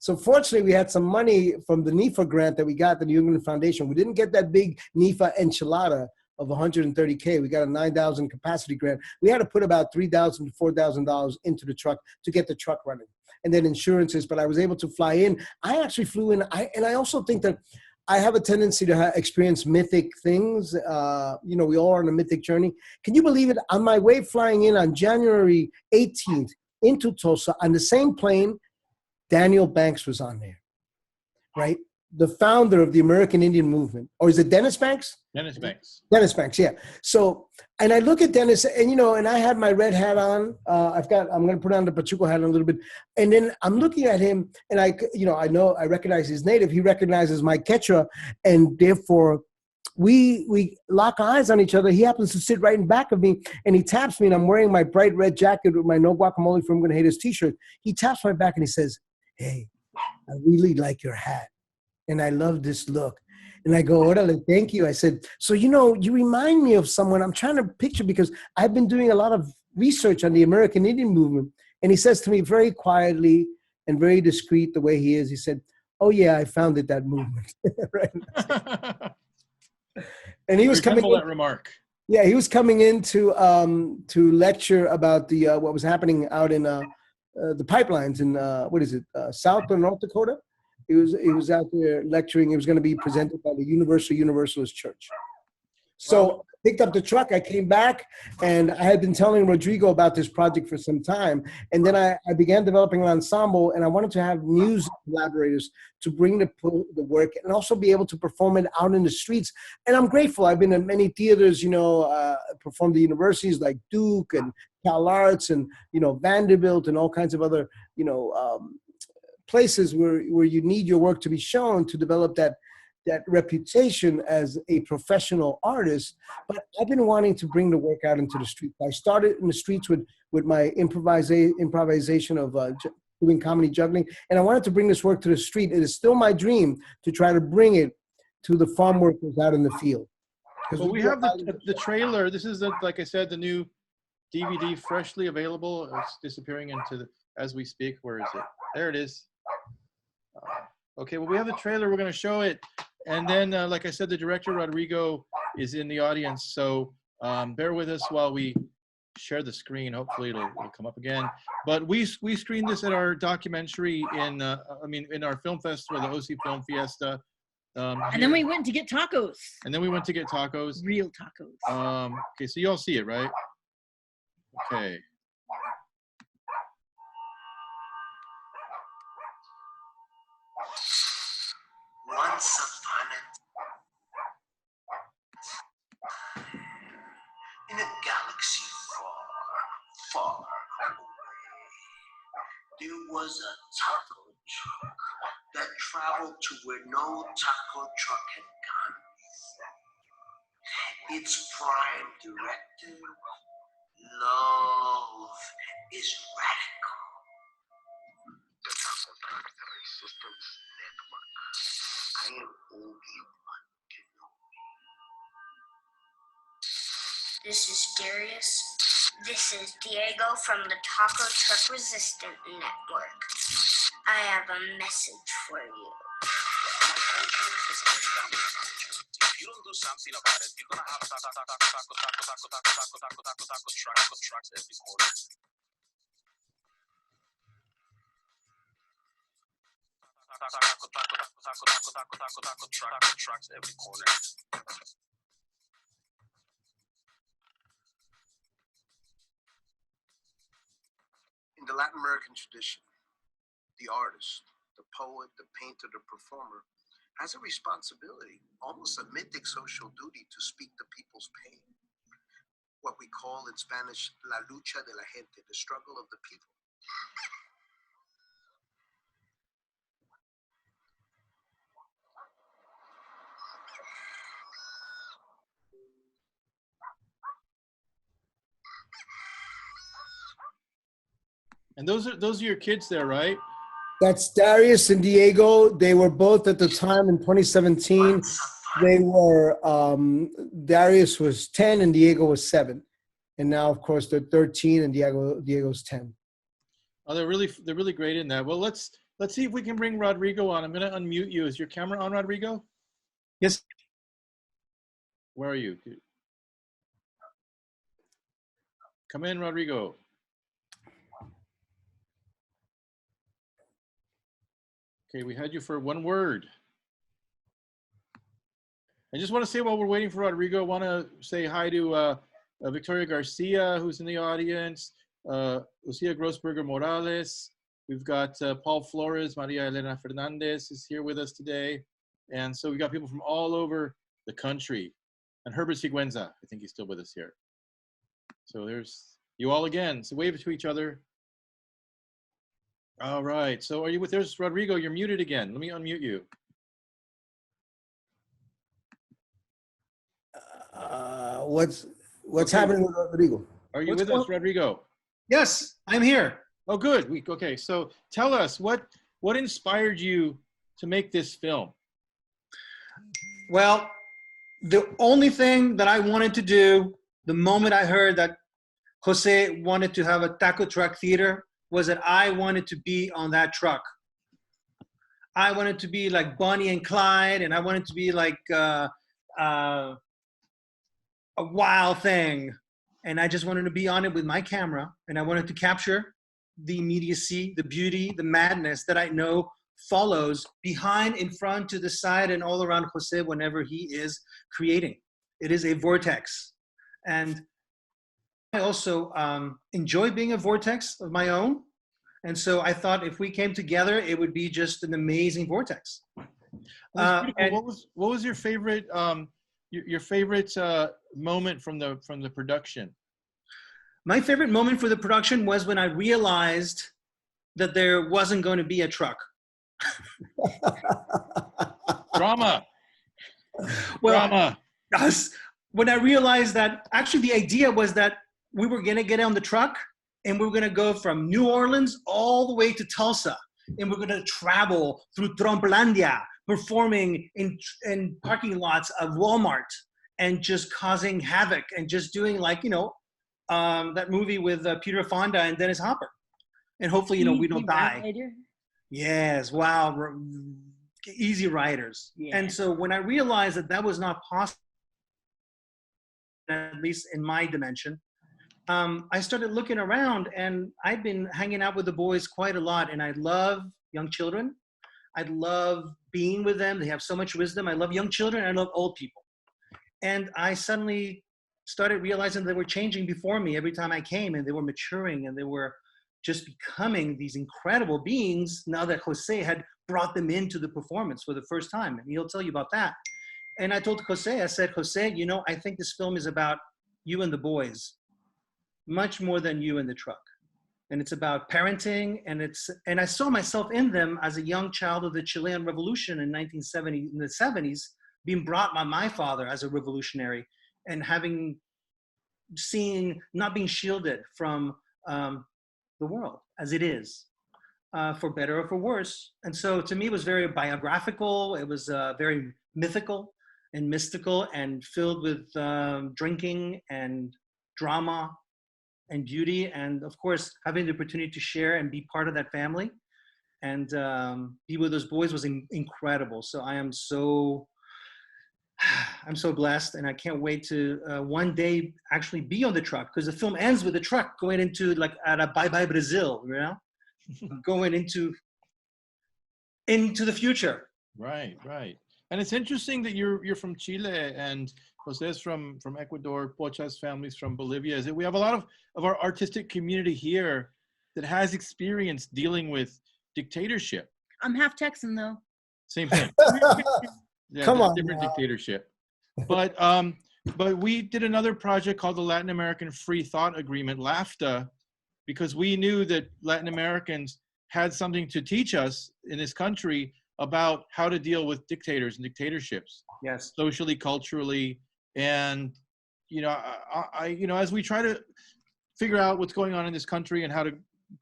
So fortunately, we had some money from the NIFA grant that we got, the New England Foundation. We didn't get that big NIFA enchilada of $130K. We got a 9,000 capacity grant. We had to put about $3,000 to $4,000 into the truck to get the truck running. And then insurances, but I was able to fly in. I actually flew in, and I also think that I have a tendency to experience mythic things. You know, we all are on a mythic journey. Can you believe it? On my way flying in on January 18th into Tulsa, on the same plane, Daniel Banks was on there, right? The founder of the American Indian Movement. Or is it Dennis Banks? Dennis Banks. Dennis Banks, yeah. So, and I look at Dennis, and you know, and I had my red hat on. I'm going to put on the Pachuco hat in a little bit. And then I'm looking at him, and I recognize he's native. He recognizes my Quechua, and therefore we lock eyes on each other. He happens to sit right in back of me, and he taps me, and I'm wearing my bright red jacket with my No Guacamole from Gonna Hate His t-shirt. He taps my back, and he says, hey, I really like your hat, and I love this look. And I go, orale, thank you. I said, so, you know, you remind me of someone I'm trying to picture because I've been doing a lot of research on the American Indian movement. And he says to me very quietly and very discreet the way he is, he said, oh, yeah, I founded that movement. Right? And he was coming in, that remark. Yeah, he was coming in to lecture about the what was happening out in the pipelines in what is it, South or North Dakota. He was out there lecturing. It was going to be presented by the Universal Universalist Church. So I picked up the truck. I came back, and I had been telling Rodrigo about this project for some time. And then I began developing an ensemble, and I wanted to have music collaborators to bring the work and also be able to perform it out in the streets. And I'm grateful. I've been in many theaters, you know, performed at universities like Duke and Cal Arts and, you know, Vanderbilt and all kinds of other, you know, places where you need your work to be shown to develop that reputation as a professional artist. But I've been wanting to bring the work out into the streets. I started in the streets with my improvisation of doing comedy juggling, and I wanted to bring this work to the street. It is still my dream to try to bring it to the farm workers out in the field. Well, we have the trailer. This is, like I said, the new DVD freshly available. It's disappearing as we speak. Where is it? There it is. Okay, well, we have the trailer. We're going to show it. And then, like I said, the director, Rodrigo, is in the audience. So bear with us while we share the screen. Hopefully it'll come up again. But we screened this at our documentary in our film festival, the OC Film Fiesta. And then we went to get tacos. Real tacos. Okay, so you all see it, right? Okay. Once upon in a galaxy far, far away, there was a taco truck that traveled to where no taco truck had gone before. Its prime directive, love is radical. The Taco Truck Resistance Network. I am Obi-Wan Kenobi. This is Darius. This is Diego from the Taco Truck Resistance Network. I have a message for you. If you don't do something about it, you're gonna have taco trucks every corner. Taco trucks every corner. In the Latin American tradition, the artist, the poet, the painter, the performer has a responsibility, almost a mythic social duty, to speak the people's pain. What we call in Spanish, la lucha de la gente, the struggle of the people. And those are your kids there, right? That's Darius and Diego. They were both at the time in 2017. They were, Darius was 10 and Diego was 7. And now, of course, they're 13 and Diego's 10. Oh, they're really great in that. Well, let's see if we can bring Rodrigo on. I'm going to unmute you. Is your camera on, Rodrigo? Yes. Where are you? Come in, Rodrigo. Okay, we had you for one word. I just want to say, while we're waiting for Rodrigo, I want to say hi to Victoria Garcia, who's in the audience, Lucia Grossberger Morales. We've got Paul Flores, Maria Elena Fernandez is here with us today. And so we've got people from all over the country. And Herbert Siguenza, I think he's still with us here. So there's you all again. So wave to each other. All right, so are you with, there's Rodrigo, you're muted again. Let me unmute you. What's happening with Rodrigo? Are you with us, Rodrigo? Yes, I'm here. Oh, good. Okay, so tell us, what inspired you to make this film? Well, the only thing that I wanted to do the moment I heard that Jose wanted to have a taco truck theater was that I wanted to be on that truck. I wanted to be like Bonnie and Clyde, and I wanted to be like a wild thing. And I just wanted to be on it with my camera, and I wanted to capture the immediacy, the beauty, the madness that I know follows behind, in front, to the side, and all around Jose whenever he is creating. It is a vortex. And I also enjoy being a vortex of my own. And so I thought if we came together, it would be just an amazing vortex. And what was your favorite moment from the production? My favorite moment for the production was when I realized that there wasn't going to be a truck. Drama. Well, Drama. When I realized that actually the idea was that we were going to get on the truck and we were going to go from New Orleans all the way to Tulsa. And we're going to travel through Trumplandia, performing in parking lots of Walmart and just causing havoc and just doing like, you know, that movie with Peter Fonda and Dennis Hopper. And hopefully, you know, we don't die. Rider? Yes, wow, Easy Riders. Yeah. And so when I realized that that was not possible, at least in my dimension, I started looking around, and I've been hanging out with the boys quite a lot, and I love young children. I love being with them. They have so much wisdom. I love young children. I love old people. And I suddenly started realizing they were changing before me every time I came, and they were maturing, and they were just becoming these incredible beings now that Jose had brought them into the performance for the first time. And he'll tell you about that. And I told Jose, I said, Jose, you know, I think this film is about you and the boys, much more than you and the truck. And it's about parenting, and I saw myself in them as a young child of the Chilean Revolution in the 70s, being brought by my father as a revolutionary, and not being shielded from the world as it is, for better or for worse. And so to me, it was very biographical. It was very mythical and mystical and filled with drinking and drama and beauty, and of course having the opportunity to share and be part of that family and be with those boys was incredible. So I'm so blessed, and I can't wait to one day actually be on the truck, because the film ends with the truck going into like at a bye-bye Brazil, you know, going into the future. Right. And it's interesting that you're from Chile and Jose's from Ecuador, Pocha's family's from Bolivia. Is that we have a lot of our artistic community here that has experience dealing with dictatorship. I'm half Texan though. Same thing. Yeah, Come on different now. dictatorship. But we did another project called the Latin American Free Thought Agreement, LAFTA, because we knew that Latin Americans had something to teach us in this country about how to deal with dictators and dictatorships. Yes. Socially, culturally, and you know, you know, as we try to figure out what's going on in this country and how to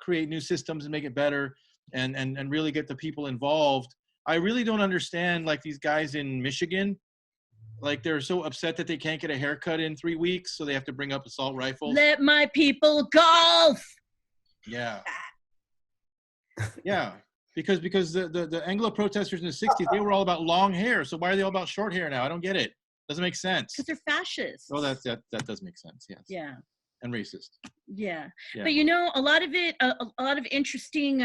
create new systems and make it better, and really get the people involved, I really don't understand like these guys in Michigan, like they're so upset that they can't get a haircut in 3 weeks, so they have to bring up assault rifles. Let my people golf. Yeah. Yeah. Because the Anglo protesters in the 60s, they were all about long hair. So why are they all about short hair now? I don't get it. Doesn't make sense. Because they're fascists. Oh, that does make sense. Yes. Yeah. And racist. Yeah. Yeah. But you know, a lot of it, a lot of interesting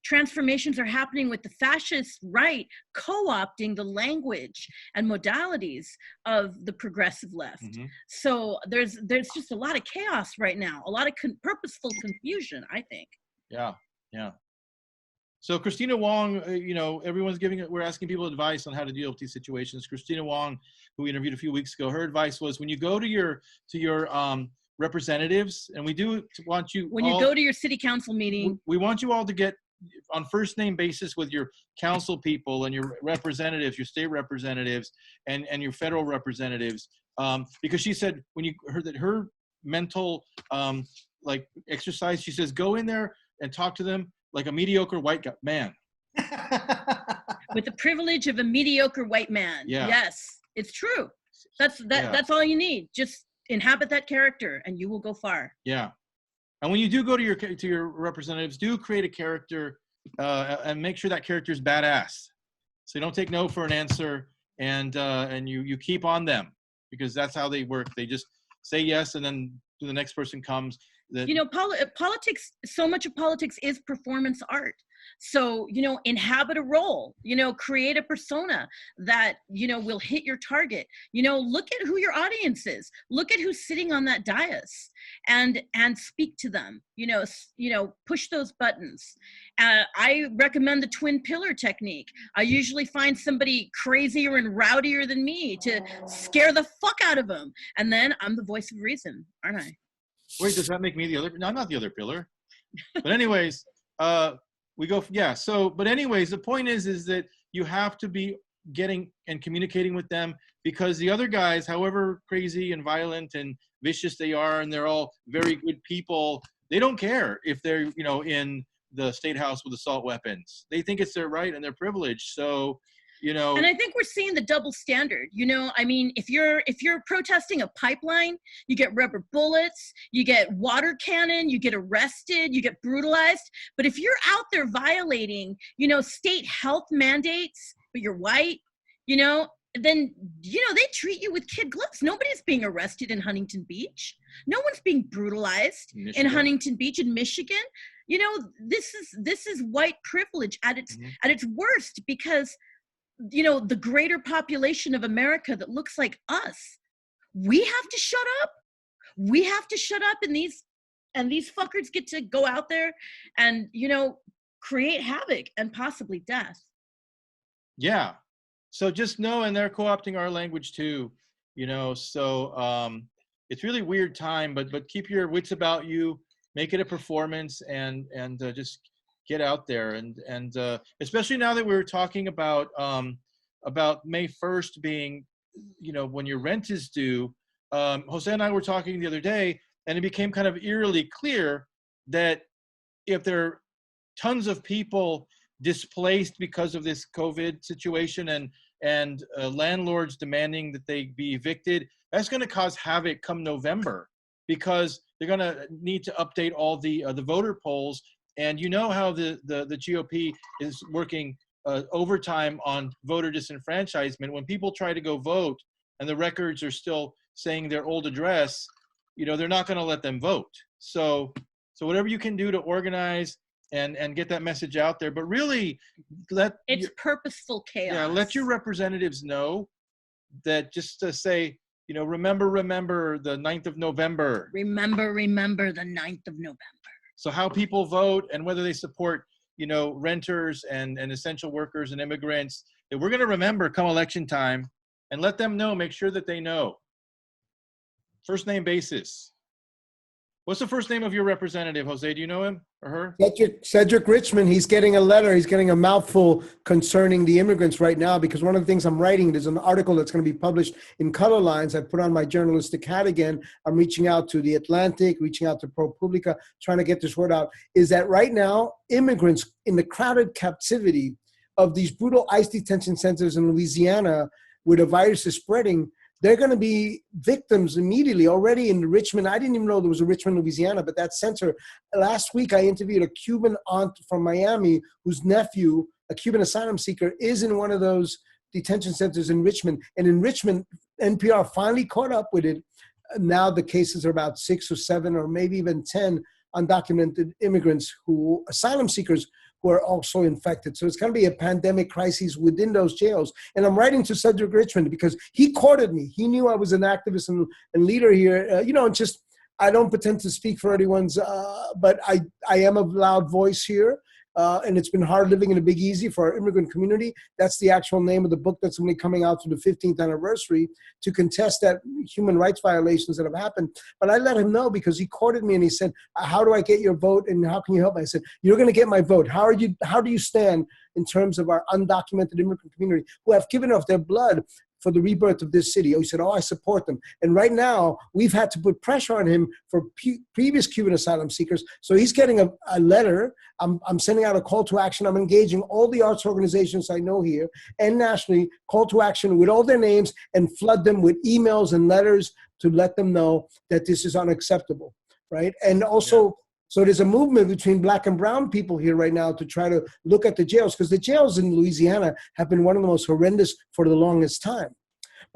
transformations are happening with the fascist right co-opting the language and modalities of the progressive left. Mm-hmm. So there's just a lot of chaos right now, a lot of purposeful confusion, I think. Yeah. Yeah. So Christina Wong, you know, we're asking people advice on how to deal with these situations. Christina Wong, who we interviewed a few weeks ago, her advice was when you go to your representatives, and we do want you when you go to your city council meeting, we want you all to get on first name basis with your council people and your representatives, your state representatives, and your federal representatives, because she said when you heard that her mental like exercise, she says go in there and talk to them like a mediocre white man. with the privilege of a mediocre white man. Yeah. Yes, it's true. That's all you need. Just inhabit that character and you will go far. Yeah. And when you do go to your representatives, do create a character and make sure that character is badass. So you don't take no for an answer, and you keep on them, because that's how they work. They just say yes, and then the next person comes. You know, politics, so much of politics is performance art. So, you know, inhabit a role, you know, create a persona that, you know, will hit your target. You know, look at who your audience is. Look at who's sitting on that dais and speak to them, you know, push those buttons. I recommend the twin pillar technique. I usually find somebody crazier and rowdier than me to scare the fuck out of them. And then I'm the voice of reason, aren't I? Wait, does that make me the other? No, I'm not the other pillar. But anyways, we go, yeah. So, but anyways, the point is that you have to be getting and communicating with them, because the other guys, however crazy and violent and vicious they are, and they're all very good people, they don't care if they're, you know, in the state house with assault weapons. They think it's their right and their privilege. So, you know. And I think we're seeing the double standard. You know, I mean, if you're protesting a pipeline, you get rubber bullets, you get water cannon, you get arrested, you get brutalized. But if you're out there violating, you know, state health mandates, but you're white, you know, then, you know, they treat you with kid gloves. Nobody's being arrested in Huntington Beach. No one's being brutalized in Huntington Beach, in Michigan. You know, this is white privilege at its worst, because, you know, the greater population of America that looks like us, we have to shut up. We have to shut up, and these fuckers get to go out there and, you know, create havoc and possibly death. Yeah. So just know, and they're co-opting our language too, you know, so it's really weird time, but keep your wits about you, make it a performance, and just get out there. And especially now that we were talking about May 1st being, you know, when your rent is due. Jose and I were talking the other day, and it became kind of eerily clear that if there are tons of people displaced because of this COVID situation, and landlords demanding that they be evicted, that's going to cause havoc come November, because they're going to need to update all the voter polls. And you know how the GOP is working overtime on voter disenfranchisement. When people try to go vote and the records are still saying their old address, you know, they're not going to let them vote. So whatever you can do to organize and get that message out there, but really it's purposeful chaos. Yeah, let your representatives know that, just to say, you know, remember the 9th of November. Remember the 9th of November. So how people vote and whether they support, you know, renters and essential workers and immigrants, that we're going to remember come election time, and let them know, make sure that they know. First name basis. What's the first name of your representative, Jose? Do you know him or her? Cedric Richmond. He's getting a letter. He's getting a mouthful concerning the immigrants right now, because one of the things I'm writing, there's an article that's going to be published in Color Lines. I put on my journalistic hat again. I'm reaching out to The Atlantic, reaching out to ProPublica, trying to get this word out, is that right now, immigrants in the crowded captivity of these brutal ICE detention centers in Louisiana, where the virus is spreading, they're going to be victims immediately. Already in Richmond, I didn't even know there was a Richmond, Louisiana, but that center. Last week, I interviewed a Cuban aunt from Miami whose nephew, a Cuban asylum seeker, is in one of those detention centers in Richmond. And in Richmond, NPR finally caught up with it. Now the cases are about 6 or 7 or maybe even 10 undocumented immigrants asylum seekers, who are also infected. So it's going to be a pandemic crisis within those jails. And I'm writing to Cedric Richmond because he courted me. He knew I was an activist and leader here. You know, just, I don't pretend to speak for anyone's, but I am a loud voice here. And it's been hard living in a Big Easy for our immigrant community. That's the actual name of the book that's going to be coming out for the 15th anniversary, to contest that human rights violations that have happened. But I let him know, because he courted me and he said, how do I get your vote and how can you help me? I said, you're going to get my vote. How do you stand in terms of our undocumented immigrant community who have given off their blood for the rebirth of this city? Oh, he said, I support them. And right now, we've had to put pressure on him for previous Cuban asylum seekers. So he's getting a letter. I'm sending out a call to action. I'm engaging all the arts organizations I know here and nationally, call to action with all their names, and flood them with emails and letters to let them know that this is unacceptable, right? And also, so there's a movement between Black and brown people here right now to try to look at the jails, because the jails in Louisiana have been one of the most horrendous for the longest time.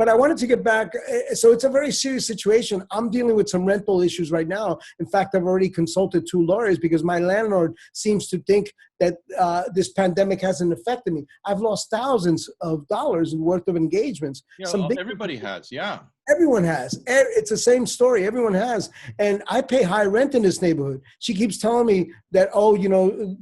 But I wanted to get back. So it's a very serious situation. I'm dealing with some rental issues right now. In fact, I've already consulted 2 lawyers because my landlord seems to think that this pandemic hasn't affected me. I've lost thousands of dollars worth of engagements. Everybody has, yeah. Everyone has. It's the same story. Everyone has. And I pay high rent in this neighborhood. She keeps telling me that, oh,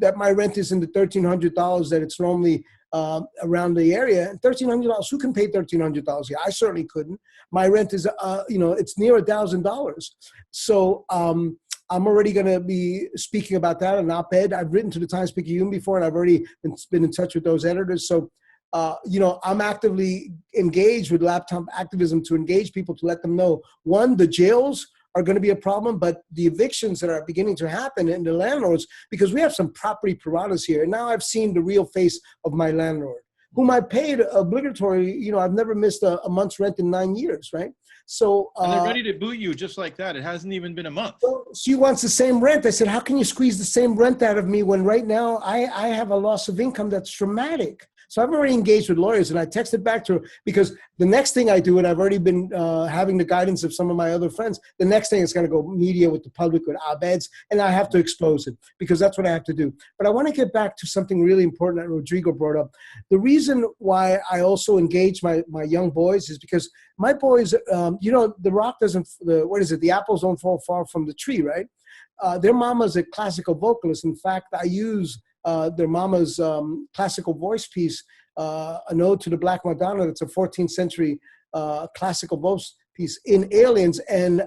that my rent is in the $1,300 that it's normally around the area. And $1,300, who can pay $1,300 here? I certainly couldn't. My rent is, it's near $1,000. So I'm already going to be speaking about that, an op-ed. I've written to the Times-Picayune before, and I've already been in touch with those editors. So I'm actively engaged with laptop activism to engage people, to let them know, one, the jails are going to be a problem, but the evictions that are beginning to happen and the landlords, because we have some property piranhas here. And now I've seen the real face of my landlord, whom I paid obligatory. I've never missed a month's rent in 9 years, right? So and they're ready to boot you just like that. It hasn't even been a month. So she wants the same rent. I said, how can you squeeze the same rent out of me when right now I have a loss of income that's dramatic? So I've already engaged with lawyers, and I texted back to her because the next thing I do, and I've already been having the guidance of some of my other friends, the next thing is going to go media with the public, with op-eds, and I have to expose it because that's what I have to do. But I want to get back to something really important that Rodrigo brought up. The reason why I also engage my young boys is because my boys, the rock doesn't, the apples don't fall far from the tree, right? Their mama's a classical vocalist. In fact, I use their mama's classical voice piece, an ode to the Black Madonna. That's a 14th century classical voice piece in Aliens, and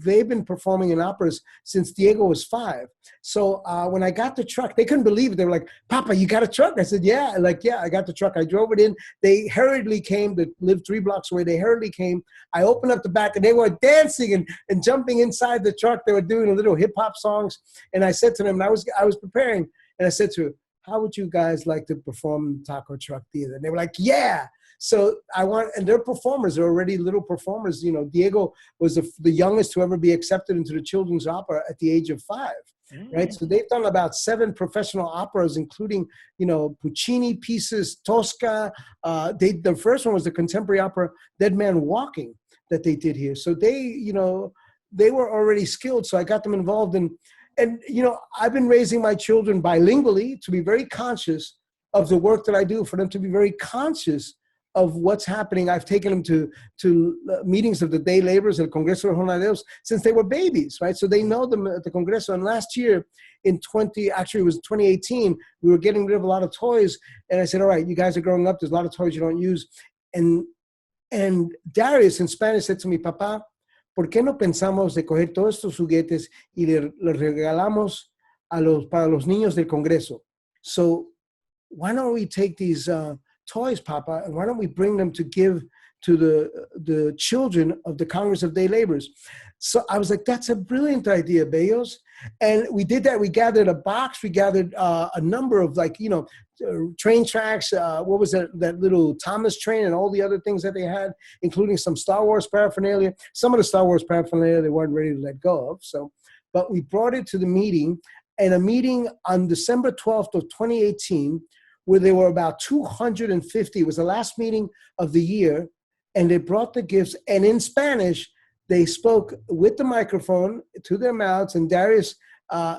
they've been performing in operas since Diego was 5. So when I got the truck, they couldn't believe it. They were like, "Papa, you got a truck?" I said, "Yeah." Yeah, I got the truck. I drove it in. They hurriedly came. They lived 3 blocks away. They hurriedly came. I opened up the back, and they were dancing and jumping inside the truck. They were doing little hip hop songs, and I said to them, and I was preparing. And I said to her, how would you guys like to perform Taco Truck Theater? And they were like, yeah. So and they're performers. They're already little performers. Diego was the youngest to ever be accepted into the children's opera at the age of 5, right? So they've done about 7 professional operas, including, Puccini pieces, Tosca. The first one was the contemporary opera, Dead Man Walking, that they did here. So they were already skilled. So I got them involved in. And, I've been raising my children bilingually to be very conscious of the work that I do, for them to be very conscious of what's happening. I've taken them to meetings of the day laborers at Congreso de Jornaleros since they were babies, right? So they know them at the Congreso. And last year, it was 2018, we were getting rid of a lot of toys. And I said, all right, you guys are growing up. There's a lot of toys you don't use. And Darius in Spanish said to me, Papa, ¿por qué no pensamos de coger todos estos juguetes y les regalamos para los niños del Congreso? So why don't we take these toys, Papa, and why don't we bring them to give to the children of the Congress of Day Laborers? So I was like, that's a brilliant idea, Bellos. And we did that. We gathered a box. We gathered a number of train tracks. What was that little Thomas train and all the other things that they had, including some Star Wars paraphernalia. Some of the Star Wars paraphernalia they weren't ready to let go of. But we brought it to the meeting, and a meeting on December 12th of 2018, where there were about 250. It was the last meeting of the year, and they brought the gifts. And in Spanish, they spoke with the microphone to their mouths, and Darius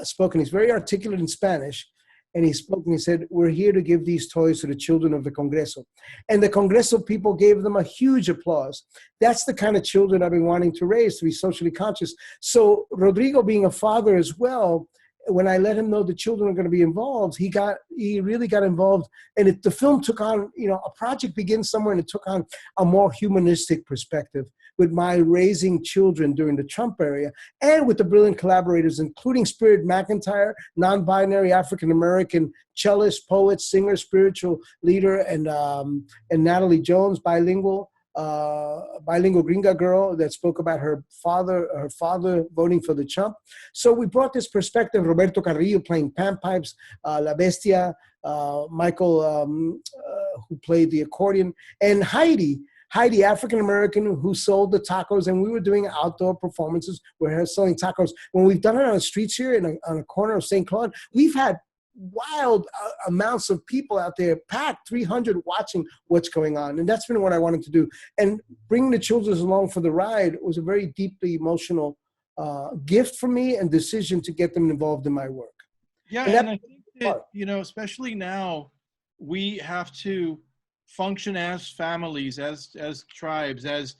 spoke, and he's very articulate in Spanish. And he spoke and he said, we're here to give these toys to the children of the Congreso. And the Congreso people gave them a huge applause. That's the kind of children I've been wanting to raise, to be socially conscious. So Rodrigo, being a father as well, when I let him know the children are going to be involved, he really got involved. And the film took on, a project begins somewhere, and it took on a more humanistic perspective with my raising children during the Trump era, and with the brilliant collaborators, including Spirit McIntyre, non-binary African-American cellist, poet, singer, spiritual leader, and Natalie Jones, bilingual gringa girl that spoke about her father voting for the Trump. So we brought this perspective, Roberto Carrillo playing panpipes, La Bestia, Michael, who played the accordion, and Heidi, African-American, who sold the tacos, and we were doing outdoor performances where her selling tacos. When we've done it on the streets here on a corner of St. Claude, we've had wild amounts of people out there, packed 300 watching what's going on. And that's been what I wanted to do. And bringing the children along for the ride was a very deeply emotional gift for me and decision to get them involved in my work. Yeah, and I think that, you know, especially now, we have to function as families, as tribes, as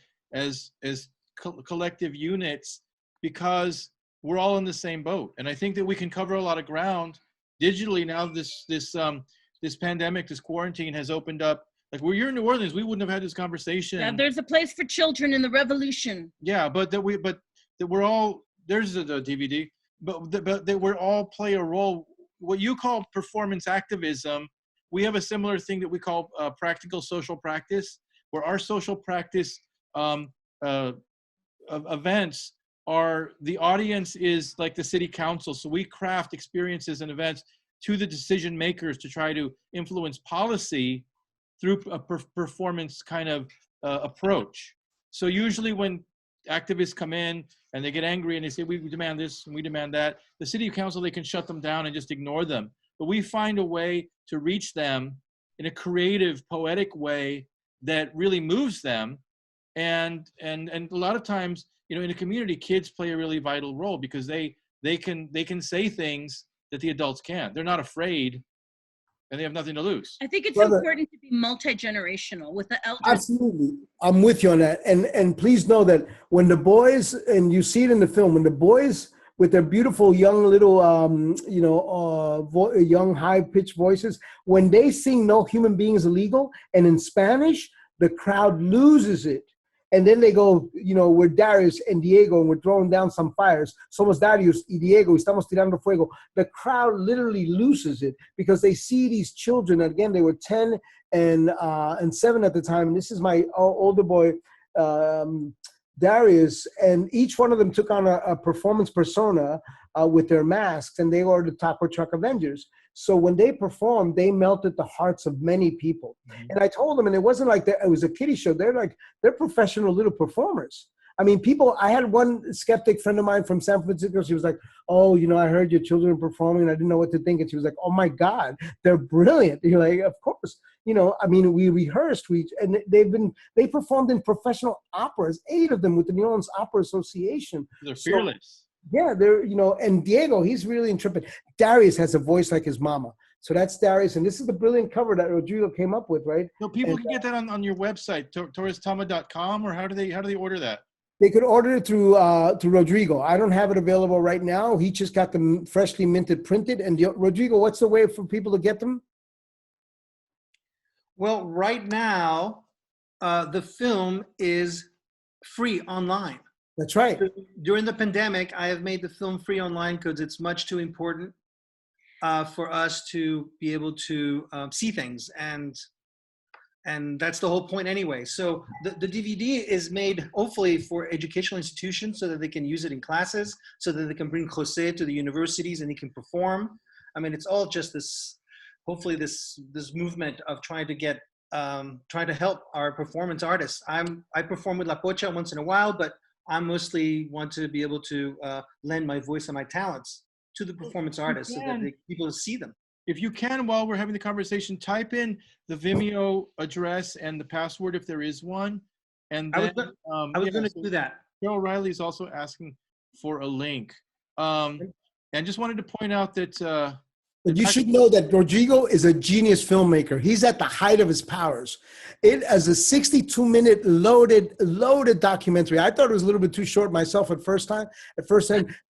collective units, because we're all in the same boat. And I think that we can cover a lot of ground digitally now. This pandemic, this quarantine has opened up. Like, where you're in New Orleans, we wouldn't have had this conversation. Yeah, there's a place for children in the revolution. Yeah, but that we're all, there's the DVD, but that we're all play a role. What you call performance activism, we have a similar thing that we call practical social practice, where our social practice events are, the audience is like the city council. So we craft experiences and events to the decision makers to try to influence policy through a performance kind of approach. So usually when activists come in and they get angry and they say, we demand this and we demand that, the city council, they can shut them down and just ignore them. But we find a way to reach them in a creative, poetic way that really moves them. And a lot of times, you know, in a community, kids play a really vital role because they can say things that the adults can't. They're not afraid, and they have nothing to lose. I think it's important to be multi-generational with the elders. Absolutely. I'm with you on that. And please know that when the boys, and you see it in the film, when the boys with their beautiful young little, young high-pitched voices, when they sing No Human Being is Illegal, and in Spanish, the crowd loses it. And then they go, you know, we're Darius and Diego, and we're throwing down some fires. Somos Darius y Diego, estamos tirando fuego. The crowd literally loses it because they see these children. Again, they were 10 and 7 at the time. And this is my older boy, Darius, and each one of them took on a performance persona with their masks, and they were the Taco Truck Avengers. So when they performed, they melted the hearts of many people. Mm-hmm. And I told them, and it wasn't like it was a kiddie show. They're professional little performers. I mean, I had one skeptic friend of mine from San Francisco. She was like, oh, you know, I heard your children are performing and I didn't know what to think. And she was like, oh my God, they're brilliant. And you're like, of course. You know, I mean, we rehearsed, and they performed in professional operas, 8 of them with the New Orleans Opera Association. They're fearless. Yeah, they're, you know, and Diego, he's really intrepid. Darius has a voice like his mama. So that's Darius. And this is the brilliant cover that Rodrigo came up with, right? No, people can get that on your website, torrestama.com, or how do they order that? They could order it through Rodrigo. I don't have it available right now. He just got them freshly minted printed. And Rodrigo, what's the way for people to get them? Well, right now, the film is free online. That's right. During the pandemic, I have made the film free online because it's much too important for us to be able to see things. And that's the whole point anyway. So the DVD is made hopefully for educational institutions so that they can use it in classes, so that they can bring Jose to the universities and he can perform. I mean, it's all just this, hopefully this movement of trying to help our performance artists. I perform with La Pocha once in a while, but I mostly want to be able to lend my voice and my talents to the performance artists so that people see them. If you can, while we're having the conversation, type in the Vimeo address and the password if there is one. And then, I was going to do that. Bill O'Reilly is also asking for a link. And just wanted to point out that but you should know that Rodrigo is a genius filmmaker. He's at the height of his powers. It as a 62-minute loaded documentary. I thought it was a little bit too short myself at first time,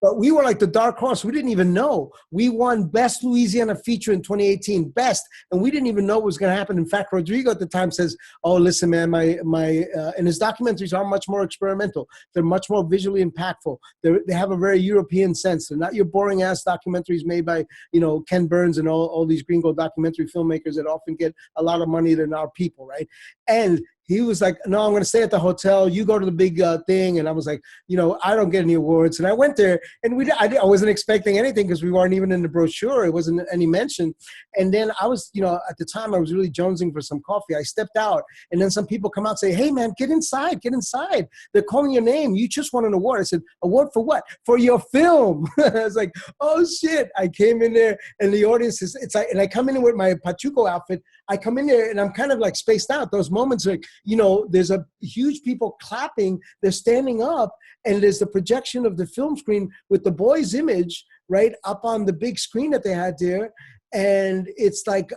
but we were like the dark horse. We didn't even know. We won Best Louisiana Feature in 2018, best, and we didn't even know what was going to happen. In fact, Rodrigo at the time says, "Oh, listen, man, and his documentaries are much more experimental. They're much more visually impactful. They have a very European sense. They're not your boring ass documentaries made by, you know, Ken Burns and all these gringo documentary filmmakers that often get a lot of money. They're not our people, right? And he was like, no, I'm going to stay at the hotel. You go to the big thing. And I was like, you know, I don't get any awards. And I went there, and I wasn't expecting anything because we weren't even in the brochure. It wasn't any mention. And then I was, you know, at the time I was really jonesing for some coffee. I stepped out, and then some people come out and say, hey, man, get inside, get inside. They're calling your name. You just won an award. I said, award for what? For your film. I was like, oh, shit. I came in there, and the audience is, it's like, and I come in with my Pachuco outfit. I come in there, and I'm kind of like spaced out. Those moments, like, you know, there's a huge people clapping, they're standing up, and there's the projection of the film screen with the boy's image right up on the big screen that they had there. And it's like,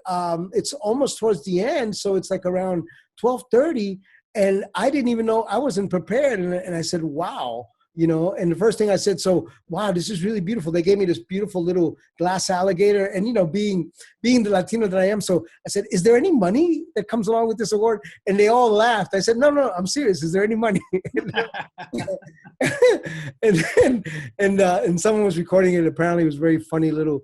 it's almost towards the end. So it's like around 12:30, and I didn't even know, I wasn't prepared. And I said, wow. You know, and the first thing I said, so, wow, this is really beautiful. They gave me this beautiful little glass alligator. And, you know, being the Latino that I am, so I said, is there any money that comes along with this award? And they all laughed. I said, no, I'm serious. Is there any money? and someone was recording it. Apparently it was a very funny little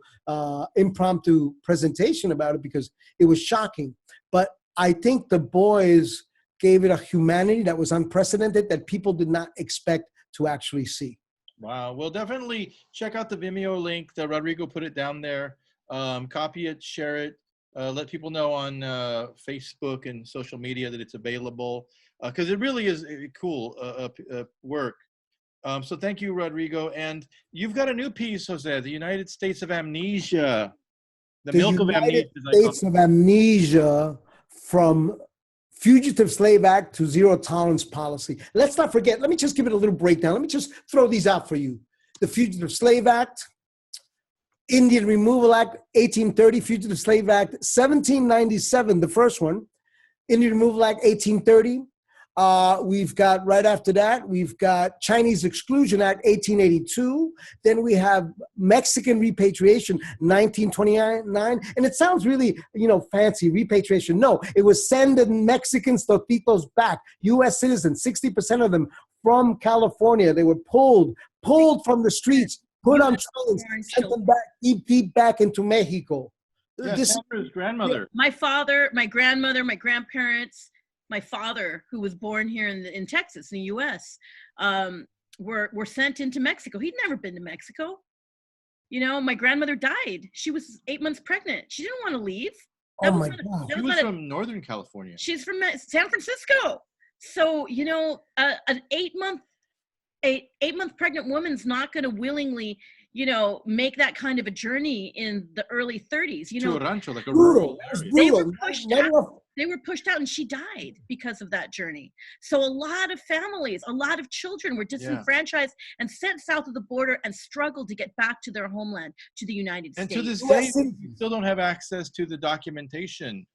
impromptu presentation about it because it was shocking. But I think the boys gave it a humanity that was unprecedented, that people did not expect to actually see. Wow. Well, definitely check out the Vimeo link. Rodrigo put it down there. Copy it, share it, let people know on Facebook and social media that it's available, because it really is cool work. So thank you, Rodrigo. And you've got a new piece, Jose, the United States of Amnesia. The milk of amnesia. The United States of Amnesia, from Fugitive Slave Act to Zero Tolerance Policy. Let's not forget, let me just give it a little breakdown. Let me just throw these out for you. The Fugitive Slave Act, Indian Removal Act, 1830, Fugitive Slave Act, 1797, the first one, Indian Removal Act, 1830. We've got, right after that, we've got Chinese Exclusion Act, 1882. Then we have Mexican Repatriation, 1929. And it sounds really, you know, fancy, repatriation. No, it was sending Mexicans totitos back, U.S. citizens, 60% of them from California. They were pulled from the streets, put on trains, sent them back, deep back into Mexico. Yeah, Sandra's grandmother. My father, my grandmother, my grandparents, my father, who was born here in Texas, in the U.S., were sent into Mexico. He'd never been to Mexico. You know, my grandmother died. She was 8 months pregnant. She didn't want to leave. Oh my God. She was from Northern California. She's from San Francisco. So, you know, an 8 month pregnant woman's not going to willingly, you know, make that kind of a journey in the early 30s. You know, to a rancho, like a rural area. They were pushed out, and she died because of that journey. So a lot of families, a lot of children were disenfranchised and sent south of the border and struggled to get back to their homeland, to the United States. And to this day, we still don't have access to the documentation,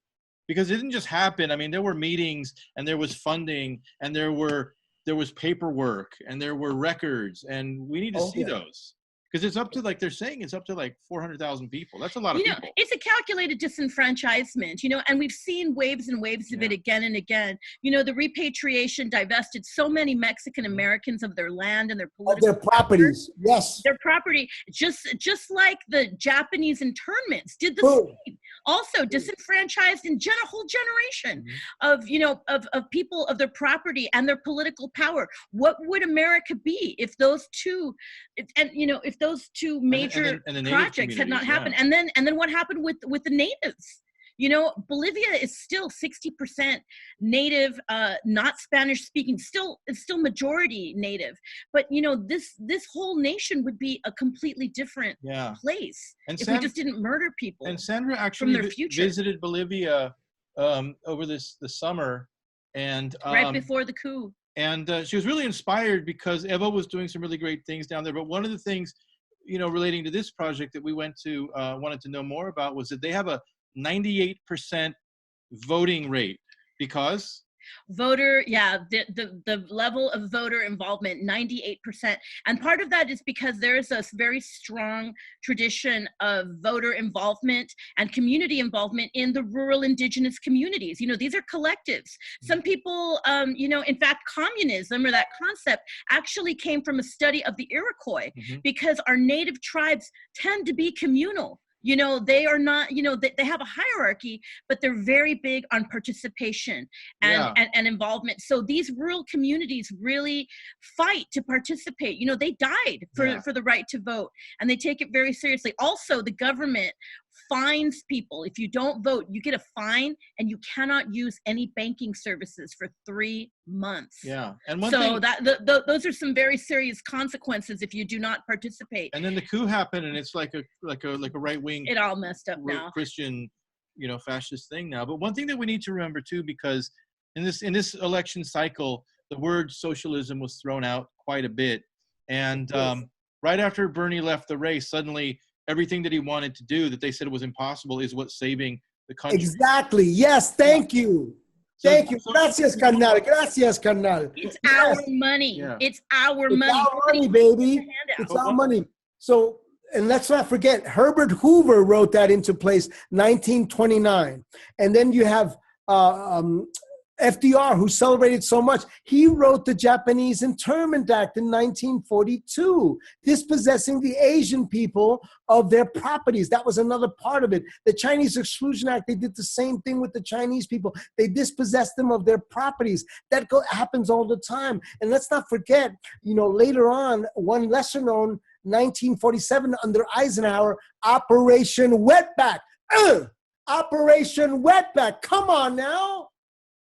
because it didn't just happen. I mean, there were meetings, and there was funding, and there was paperwork, and there were records, and we need to see those. Because it's up to, like they're saying, it's up to like 400,000 people. That's a lot of people. It's a calculated disenfranchisement, you know, and we've seen waves and waves of it again and again. You know, the repatriation divested so many Mexican Americans of their land and their political their properties. Yes. Their property, just like the Japanese internments did the same. Also disenfranchised in a whole generation of, you know, of people, of their property and their political power. What would America be if those two, if those two major and the projects had not happened? And then what happened with the natives? You know, Bolivia is still 60% native, not Spanish speaking, it's still majority native. But, you know, this whole nation would be a completely different place if we just didn't murder people. And Sandra actually visited Bolivia over the summer. And right before the coup. And she was really inspired because Eva was doing some really great things down there. But one of the things, you know, relating to this project that we went to, wanted to know more about was that they have a 98% voting rate because the level of voter involvement, 98%. And part of that is because there is a very strong tradition of voter involvement and community involvement in the rural indigenous communities. You know, these are collectives. Some people, you know, in fact, communism or that concept actually came from a study of the Iroquois because our native tribes tend to be communal. You know, they are not, you know, they have a hierarchy, but they're very big on participation and, and involvement. So these rural communities really fight to participate. You know, they died for the right to vote, and they take it very seriously. Also, the government fines people. If you don't vote, you get a fine, and you cannot use any banking services for 3 months. Yeah, and one so thing, that those are some very serious consequences if you do not participate. and then the coup happened, and it's like a right wing. It all messed up now. Christian, you know, fascist thing now. But one thing that we need to remember too, because in this election cycle, the word socialism was thrown out quite a bit, and right after Bernie left the race, suddenly everything that he wanted to do that they said was impossible is what's saving the country. Exactly. Yes. Thank you. Thank you. Gracias, carnal. Gracias, carnal. It's our money. Yeah. It's our It's money. our money, baby. It's our money. So, and let's not forget, Herbert Hoover wrote that into place, 1929. And then you have FDR, who celebrated so much. He wrote the Japanese Internment Act in 1942, dispossessing the Asian people of their properties. That was another part of it. The Chinese Exclusion Act, they did the same thing with the Chinese people. They dispossessed them of their properties. That happens all the time. And let's not forget, you know, later on, one lesser known, 1947 under Eisenhower, Operation Wetback. Operation Wetback. Come on now.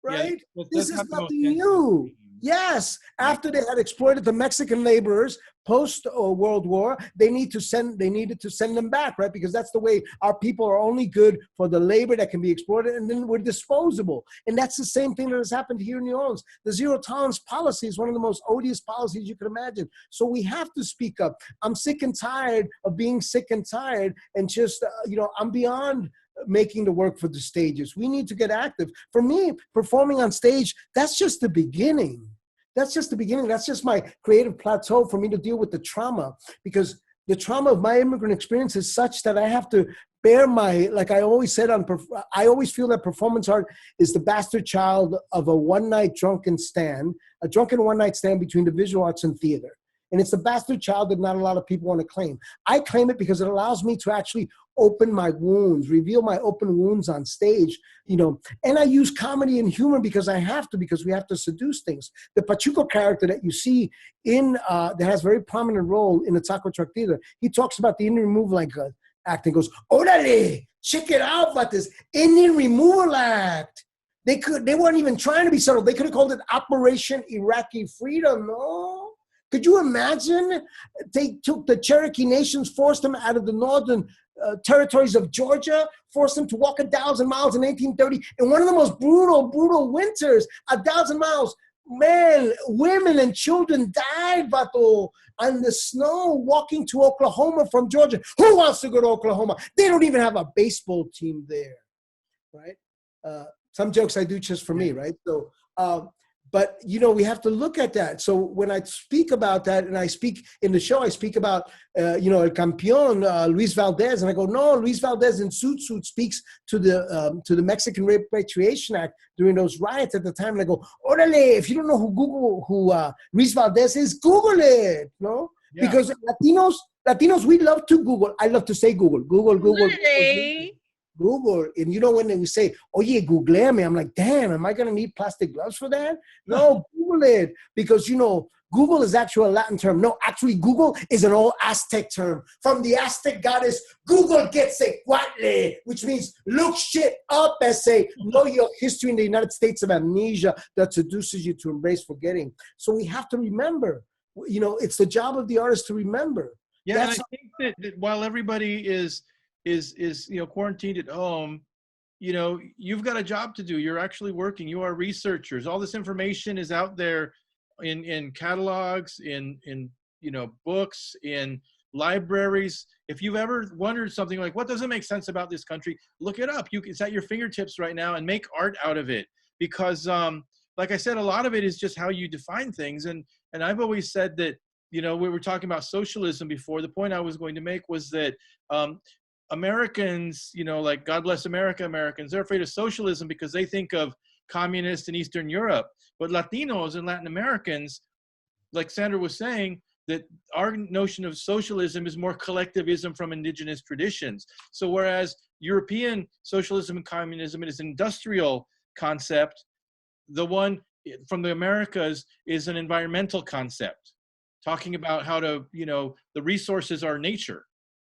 Right? Yeah, this is nothing new. Yes. After they had exploited the Mexican laborers post World War, they needed to send them back, right? Because that's the way our people are only good for the labor that can be exploited, and then we're disposable. And that's the same thing that has happened here in New Orleans. The zero tolerance policy is one of the most odious policies you can imagine. So we have to speak up. I'm sick and tired of being sick and tired, and just, you know, I'm beyond making the work for the stages. We need to get active. For me, performing on stage, that's just the beginning. That's just the beginning. That's just my creative plateau for me to deal with the trauma, because the trauma of my immigrant experience is such that I have to bear my, like I always said, I always feel that performance art is the bastard child of a one-night drunken stand, a drunken one-night stand between the visual arts and theater. And it's the bastard child that not a lot of people want to claim. I claim it because it allows me to actually open my wounds, reveal my open wounds on stage, you know. And I use comedy and humor because I have to, because we have to seduce things. The Pachuco character that you see in, that has a very prominent role in the Taco Truck Theater, he talks about the Indian removal act and goes, "Orale, check it out about this Indian removal act." They weren't even trying to be subtle. They could have called it Operation Iraqi Freedom, no? Could you imagine? They took the Cherokee nations, forced them out of the northern territories of Georgia, forced them to walk 1,000 miles in 1830. In one of the most brutal winters, 1,000 miles. Man, women and children died, vato, on the snow walking to Oklahoma from Georgia. Who wants to go to Oklahoma? They don't even have a baseball team there, right? Some jokes I do just for me, right? So, but, you know, we have to look at that. So when I speak about that, and I speak in the show, I speak about, you know, El Campeón, Luis Valdez, and I go, no, Luis Valdez in Suit speaks to the Mexican Repatriation Act during those riots at the time. And I go, orale, if you don't know who Luis Valdez is, Google it, no? Yeah. Because Latinos, we love to Google. I love to say Google. Google, and you know when they say, "Oye, googleame," I'm like, damn, am I gonna need plastic gloves for that? No, Google it, because you know Google is actually a Latin term. No, actually, Google is an old Aztec term from the Aztec goddess Google Quetzalcoatl, which means look shit up, as say, know your history in the United States of amnesia that seduces you to embrace forgetting. So we have to remember. You know, it's the job of the artist to remember. Yeah, and I think that while everybody is you know, quarantined at home, you know, you've got a job to do. You're actually working. You are researchers. All this information is out there in catalogs, in you know, books, in libraries. If you've ever wondered something like, what doesn't make sense about this country, look it up. It's at your fingertips right now, and make art out of it. Because like I said, a lot of it is just how you define things. And I've always said that, you know, we were talking about socialism before. The point I was going to make was that Americans, you know, like God bless America, Americans, they're afraid of socialism because they think of communists in Eastern Europe. But Latinos and Latin Americans, like Sandra was saying, that our notion of socialism is more collectivism from indigenous traditions. So whereas European socialism and communism is an industrial concept, the one from the Americas is an environmental concept, talking about how to, the resources are nature,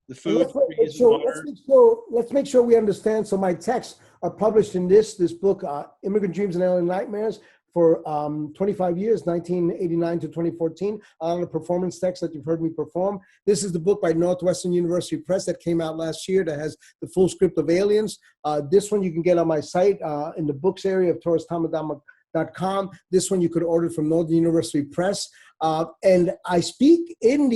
the food, trees, and water. Let's make sure we understand. So my texts are published in this book, Immigrant Dreams and Alien Nightmares, for 25 years, 1989 to 2014, on the performance text that you've heard me perform. This is the book by Northwestern University Press that came out last year that has the full script of Aliens. This one you can get on my site in the books area of torrestama.com. This one you could order from Northern University Press. And I speak in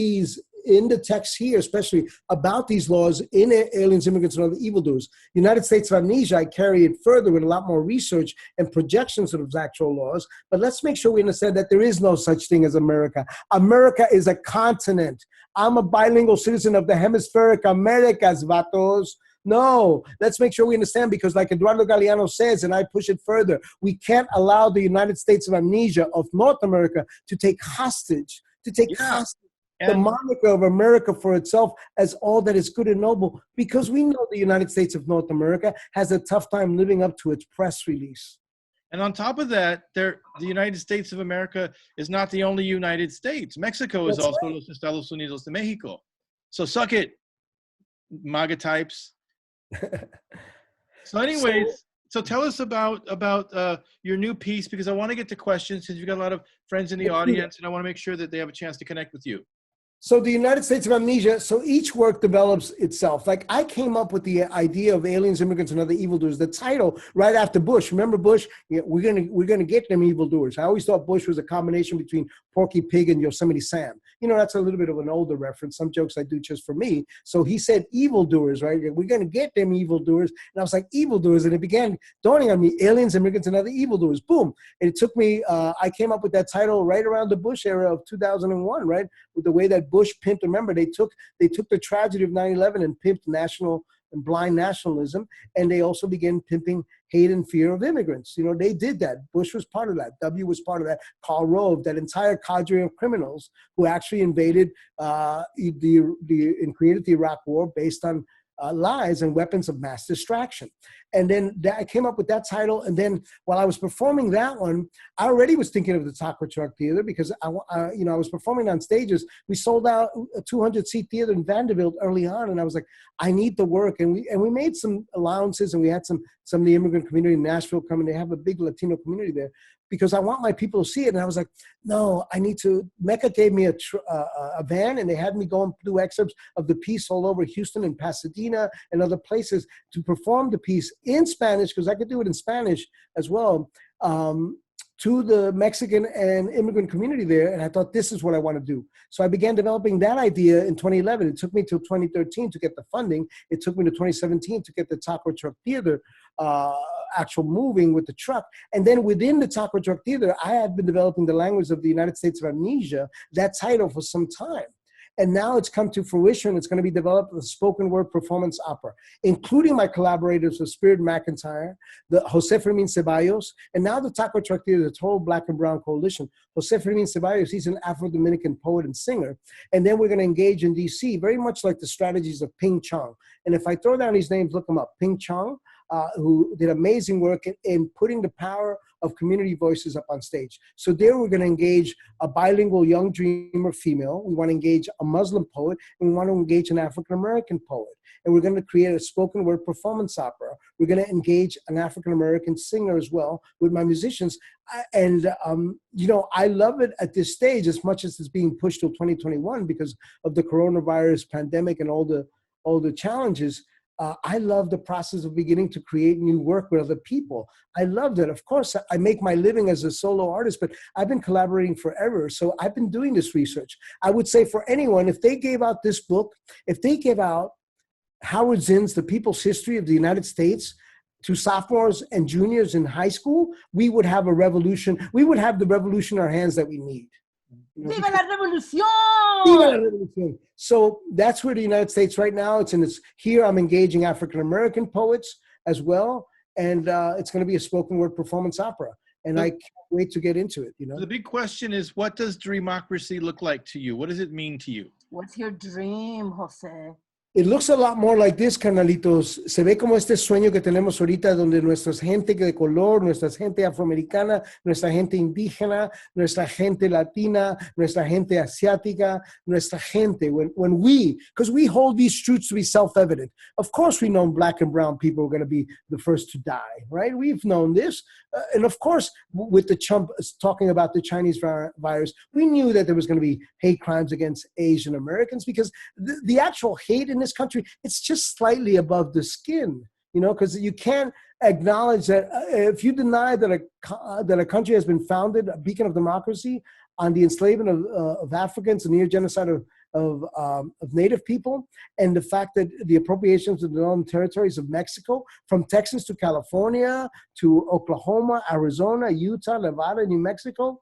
the text here, especially about these laws in Aliens, Immigrants, and Other Evildoers. United States of Amnesia, I carry it further with a lot more research and projections of those actual laws. But let's make sure we understand that there is no such thing as America. America is a continent. I'm a bilingual citizen of the hemispheric Americas, vatos. No, let's make sure we understand, because like Eduardo Galeano says, and I push it further, we can't allow the United States of Amnesia of North America to take hostage, the moniker of America for itself as all that is good and noble, because we know the United States of North America has a tough time living up to its press release. And on top of that, the United States of America is not the only United States. Mexico is also los Estados Unidos de Mexico. So suck it, MAGA types. So anyways, so tell us about your new piece, because I want to get to questions, since you've got a lot of friends in the audience, and I want to make sure that they have a chance to connect with you. So the United States of Amnesia, so each work develops itself. Like I came up with the idea of Aliens, Immigrants, and Other Evildoers, the title right after Bush. Remember Bush? Yeah, we're gonna get them evildoers. I always thought Bush was a combination between Porky Pig and Yosemite Sam. That's a little bit of an older reference. Some jokes I do just for me. So he said evildoers, right? We're gonna get them evildoers. And I was like, evildoers, and it began dawning on me, Aliens, Immigrants, and Other Evildoers. Boom. And it took me, I came up with that title right around the Bush era of 2001, right? With the way that Bush pimped. Remember, they took the tragedy of 9/11 and pimped national and blind nationalism, and they also began pimping hate and fear of immigrants. They did that. Bush was part of that. W was part of that. Karl Rove, that entire cadre of criminals who actually invaded and created the Iraq War based on lies and weapons of mass distraction. And then I came up with that title. And then while I was performing that one, I already was thinking of the Taco Truck Theater, because I was performing on stages. We sold out a 200-seat theater in Vanderbilt early on. And I was like, I need the work. And we made some allowances, and we had some of the immigrant community in Nashville coming. They have a big Latino community there, because I want my people to see it. And I was like, no, I need to. Mecca gave me a van, and they had me go and do excerpts of the piece all over Houston and Pasadena and other places to perform the piece in Spanish, because I could do it in Spanish as well, to the Mexican and immigrant community there. And I thought, this is what I want to do. So I began developing that idea in 2011. It took me till 2013 to get the funding. It took me to 2017 to get the Taco Truck Theater actual moving with the truck. And then within the Taco Truck Theater, I had been developing the language of the United States of Amnesia, that title, for some time. And now it's come to fruition. It's going to be developed as a spoken word performance opera, including my collaborators with Spirit McIntyre, the Jose Fermin Ceballos, and now the Taco Truck Theater, the total Black and Brown coalition. Jose Fermin Ceballos, he's an Afro-Dominican poet and singer. And then we're going to engage in DC, very much like the strategies of Ping Chong. And if I throw down these names, look them up. Ping Chong, who did amazing work in putting the power of community voices up on stage. So there we're going to engage a bilingual young dreamer female. We want to engage a Muslim poet, and we want to engage an African-American poet. And we're going to create a spoken word performance opera. We're going to engage an African-American singer as well with my musicians. And, I love it at this stage, as much as it's being pushed till 2021 because of the coronavirus pandemic and all the challenges. I love the process of beginning to create new work with other people. I love that. Of course, I make my living as a solo artist, but I've been collaborating forever. So I've been doing this research. I would say for anyone, if they gave out this book, if they gave out Howard Zinn's The People's History of the United States to sophomores and juniors in high school, we would have a revolution. We would have the revolution in our hands that we need. Viva la revolución! Viva la revolución! So that's where the United States right now, here I'm engaging African-American poets as well, and it's going to be a spoken word performance opera. and I can't wait to get into it, you know. The big question is, what does dreamocracy look like to you? What does it mean to you? What's your dream, Jose? It looks a lot more like this, carnalitos. Se ve como este sueño que tenemos ahorita, donde nuestra gente de color, nuestra gente afroamericana, nuestra gente indígena, nuestra gente latina, nuestra gente asiática, nuestra gente, when we, because we hold these truths to be self-evident. Of course, we know black and brown people are going to be the first to die, right? We've known this. And of course, with the Trump talking about the Chinese virus, we knew that there was going to be hate crimes against Asian Americans, because the actual hate in this country, it's just slightly above the skin, you know, because you can't acknowledge that if you deny that a country has been founded, a beacon of democracy, on the enslavement of Africans and near genocide of Native people, and the fact that the appropriations of the northern territories of Mexico, from Texas to California to Oklahoma, Arizona, Utah, Nevada, New Mexico,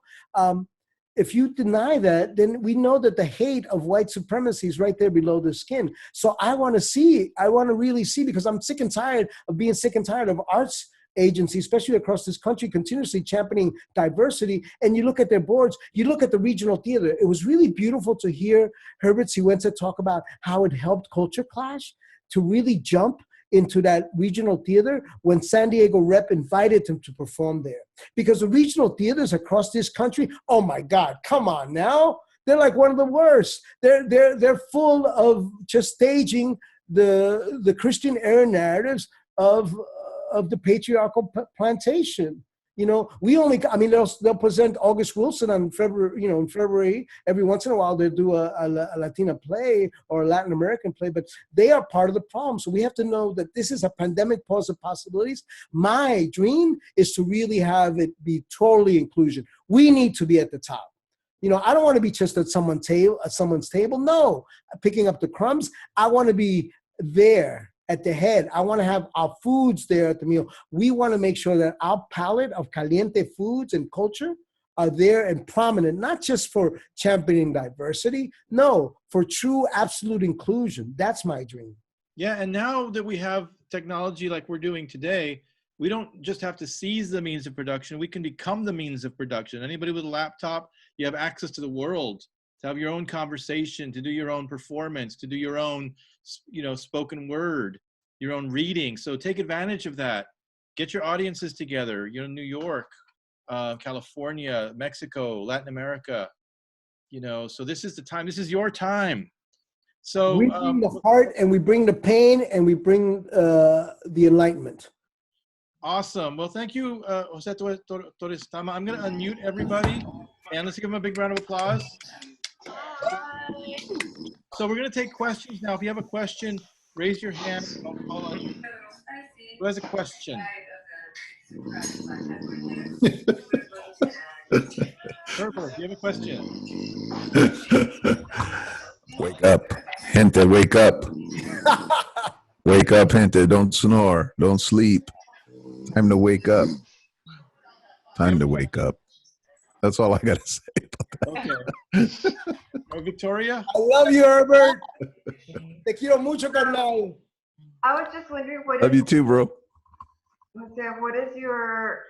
if you deny that, then we know that the hate of white supremacy is right there below the skin. So I want to really see, because I'm sick and tired of being sick and tired of arts agencies, especially across this country, continuously championing diversity. And you look at their boards, you look at the regional theater. It was really beautiful to hear Herbert Siwentza talk about how it helped Culture Clash to really jump into that regional theater when San Diego Rep invited him to perform there. Because the regional theaters across this country, oh my God, come on now. They're like one of the worst. They're full of just staging the Christian era narratives of the patriarchal plantation. You know, they'll present August Wilson on February, in February. Every once in a while, they'll do a Latina play or a Latin American play, but they are part of the problem. So we have to know that this is a pandemic pause of possibilities. My dream is to really have it be totally inclusion. We need to be at the top. You know, I don't want to be just at someone's table. No, picking up the crumbs. I want to be there at the head. I want to have our foods there at the meal. We want to make sure that our palette of caliente foods and culture are there and prominent, not just for championing diversity, no, for true absolute inclusion. That's my dream. Yeah, and now that we have technology like we're doing today, we don't just have to seize the means of production, we can become the means of production. Anybody with a laptop, you have access to the world, to have your own conversation, to do your own performance, to do your own, spoken word, your own reading. So take advantage of that. Get your audiences together. New York, California, Mexico, Latin America. So this is the time. This is your time. So we bring the heart, and we bring the pain, and we bring the enlightenment. Awesome. Well, thank you, José Torres-Tama. I'm going to unmute everybody, and let's give him a big round of applause. So we're going to take questions now. If you have a question, raise your hand. I'll call on you. Who has a question? Purple, do you have a question? Wake up. Gente, wake up. Wake up, gente. Don't snore. Don't sleep. Time to wake up. Time to wake up. That's all I got to say about that. Okay. Victoria? I love you, Herbert. Te quiero mucho, carnal. I was just wondering Love you too, bro. What does your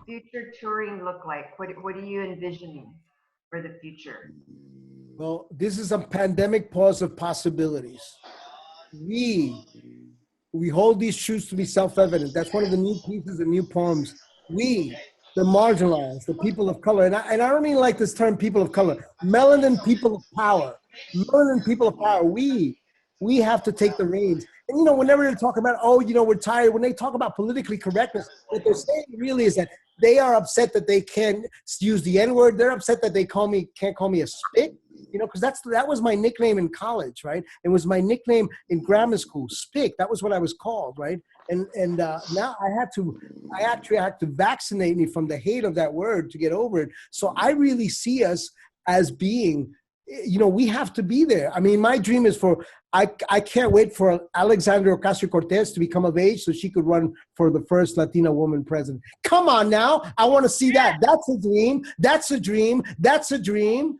future touring look like? What are you envisioning for the future? Well, this is a pandemic pause of possibilities. We hold these truths to be self-evident. That's one of the new pieces and new poems. We, the marginalized, the people of color, and I don't even like this term people of color, melanin people of power, melanin people of power, we have to take the reins. And whenever they talk about, we're tired, when they talk about politically correctness, what they're saying really is that they are upset that they can't use the N-word. They're upset that they can't call me a spit, because that was my nickname in college, right? It was my nickname in grammar school, Spick. That was what I was called, right? And now I actually had to vaccinate me from the hate of that word to get over it. So I really see us as being, we have to be there. I mean, my dream is I can't wait for Alexandria Ocasio-Cortez to become of age so she could run for the first Latina woman president. Come on now. I want to see that. That's a dream. That's a dream. That's a dream.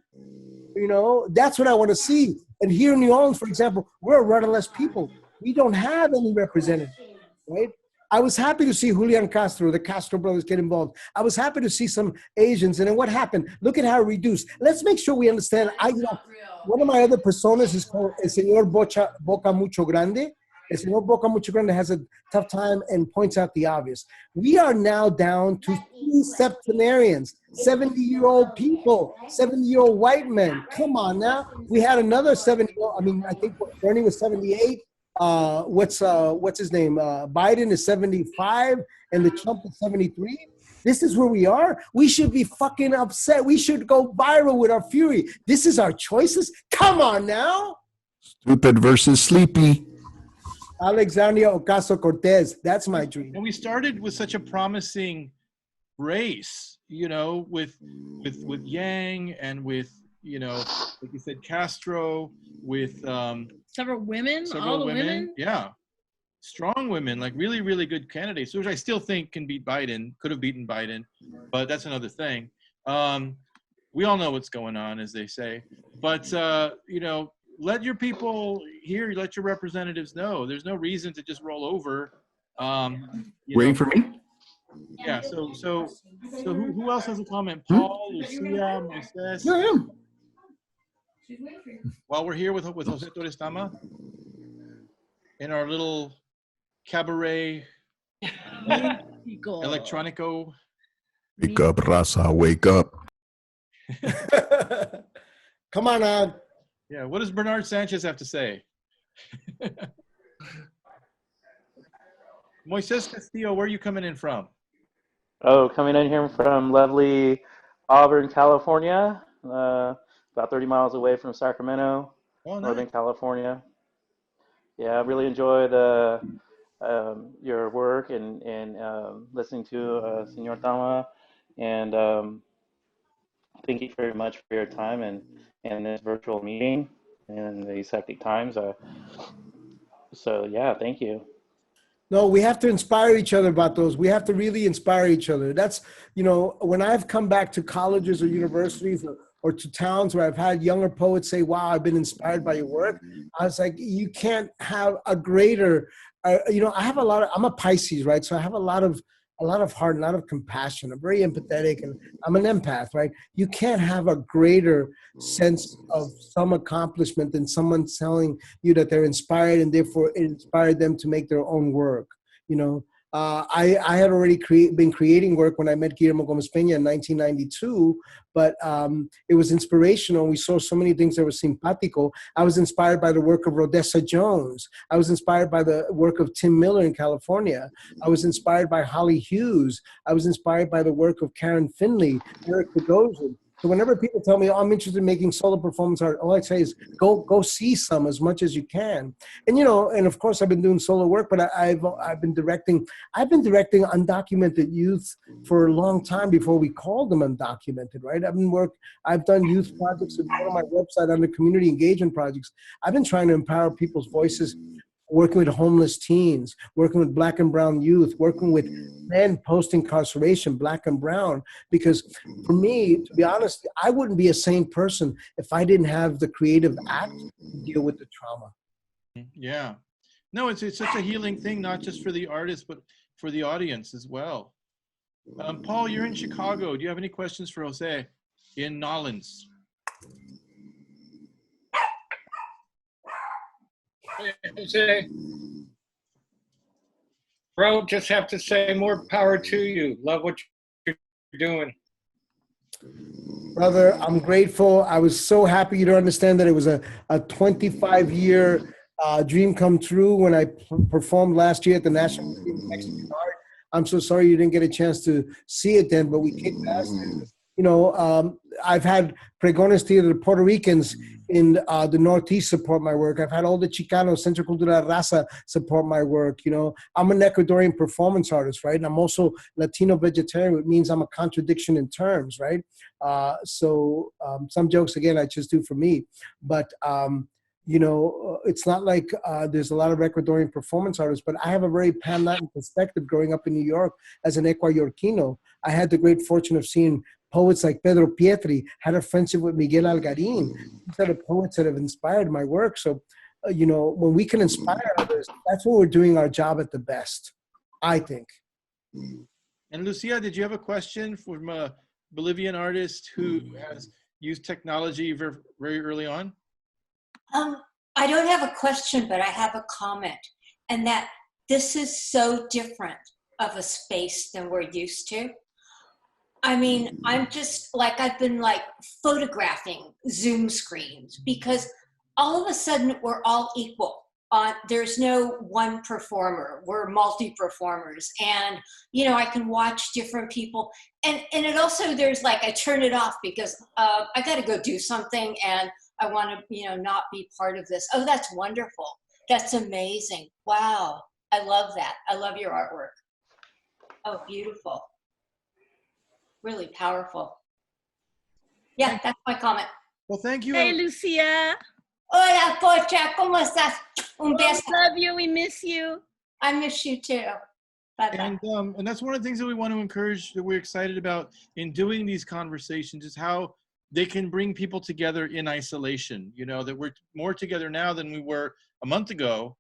That's what I want to see. And here in New Orleans, for example, we're a rudderless people. We don't have any representatives, right? I was happy to see Julian Castro, the Castro brothers get involved. I was happy to see some Asians. And then what happened? Look at how it reduced. Let's make sure we understand. One of my other personas is called El Señor Boca Mucho Grande. El Señor Boca Mucho Grande has a tough time and points out the obvious. We are now down to 2 septenarians, 70-year-old people, 70-year-old white men. Come on now. We had another 70-year-old. I mean, I think Bernie was 78. What's his name? Biden is 75 and the Trump is 73. This is where we are. We should be fucking upset. We should go viral with our fury. This is our choices. Come on now. Stupid versus sleepy. Alexandria Ocasio-Cortez. That's my dream. And we started with such a promising race, you know, with Yang and with, you know, like you said, Castro, with several women, several all the women. women. Yeah. Strong women, like really, really good candidates, which I still think can beat Biden, could have beaten Biden, but that's another thing. We all know what's going on, as they say. But, you know, let your people hear, let your representatives know. There's no reason to just roll over. Waiting for me? Yeah, so who else has a comment? Paul, Lucia, Moises? Yeah, I am. While we're here with José Torres-Tama in our little cabaret electronico. Wake up, Raza, wake up. Come on, Ad. Yeah, what does Bernard Sanchez have to say? Moises Castillo, where are you coming in from? Oh, coming in here from lovely Auburn, California, about 30 miles away from Sacramento, Northern California. Yeah, I really enjoy your work and listening to Senor Tama, and thank you very much for your time and this virtual meeting in these hectic times. So yeah, thank you. No, we have to inspire each other about those. We have to really inspire each other. That's, you know, when I've come back to colleges or universities or to towns where I've had younger poets say, wow, I've been inspired by your work. I was like, you can't have a greater, you know, I'm a Pisces, right? So I have a lot of heart, a lot of compassion. I'm very empathetic and I'm an empath, right? You can't have a greater sense of some accomplishment than someone telling you that they're inspired and therefore it inspired them to make their own work. You know, I had already been creating work when I met Guillermo Gomez Peña in 1992, but it was inspirational. We saw so many things that were simpatico. I was inspired by the work of Rodessa Jones. I was inspired by the work of Tim Miller in California. I was inspired by Holly Hughes. I was inspired by the work of Karen Finley, Eric Bogosian. So whenever people tell me, oh, I'm interested in making solo performance art, all I say is go see some as much as you can. And, you know, and of course I've been doing solo work, but I've been directing undocumented youth for a long time before we called them undocumented, right? I've done youth projects and on my website under community engagement projects. I've been trying to empower people's voices, working with homeless teens, working with Black and brown youth, working with men post-incarceration, Black and brown. Because for me, to be honest, I wouldn't be a sane person if I didn't have the creative act to deal with the trauma. Yeah. No, it's such a healing thing, not just for the artist, but for the audience as well. Paul, you're in Chicago. Do you have any questions for Jose in Nolens? Jose, bro, just have to say more power to you. Love what you're doing. Brother, I'm grateful. I was so happy you to understand that it was a 25-year dream come true when I performed last year at the National Museum of Mexican Art. I'm so sorry you didn't get a chance to see it then, but we kicked ass. You know, I've had Pregones Theater, the Puerto Ricans in the Northeast support my work. I've had all the Chicanos, Centro Cultural Raza support my work. You know, I'm an Ecuadorian performance artist, right? And I'm also Latino vegetarian, which means I'm a contradiction in terms, right? So some jokes, again, I just do for me. But, you know, it's not like there's a lot of Ecuadorian performance artists, but I have a very pan-Latin perspective growing up in New York as an Ecuadoriano. I had the great fortune of seeing poets like Pedro Pietri, had a friendship with Miguel Algarín. These are the poets that have inspired my work. So, you know, when we can inspire others, that's when we're doing our job at the best. I think. And Lucia, did you have a question from a Bolivian artist who has used technology very, very early on? I don't have a question, but I have a comment, and that this is so different of a space than we're used to. I mean, I'm just like, I've been like photographing Zoom screens because all of a sudden we're all equal. There's no one performer, we're multi-performers. And, you know, I can watch different people. And it also, there's like, I turn it off because I got to go do something and I want to, you know, not be part of this. Oh, that's wonderful. That's amazing. Wow. I love that. I love your artwork. Oh, beautiful. Really powerful. Yeah, that's my comment. Well, thank you. Hey, Lucia. Hola, Pocha. ¿Cómo estás? Un beso. Love you. We miss you. I miss you too. Bye-bye. And that's one of the things that we want to encourage, that we're excited about in doing these conversations, is how they can bring people together in isolation. You know, that we're more together now than we were a month ago,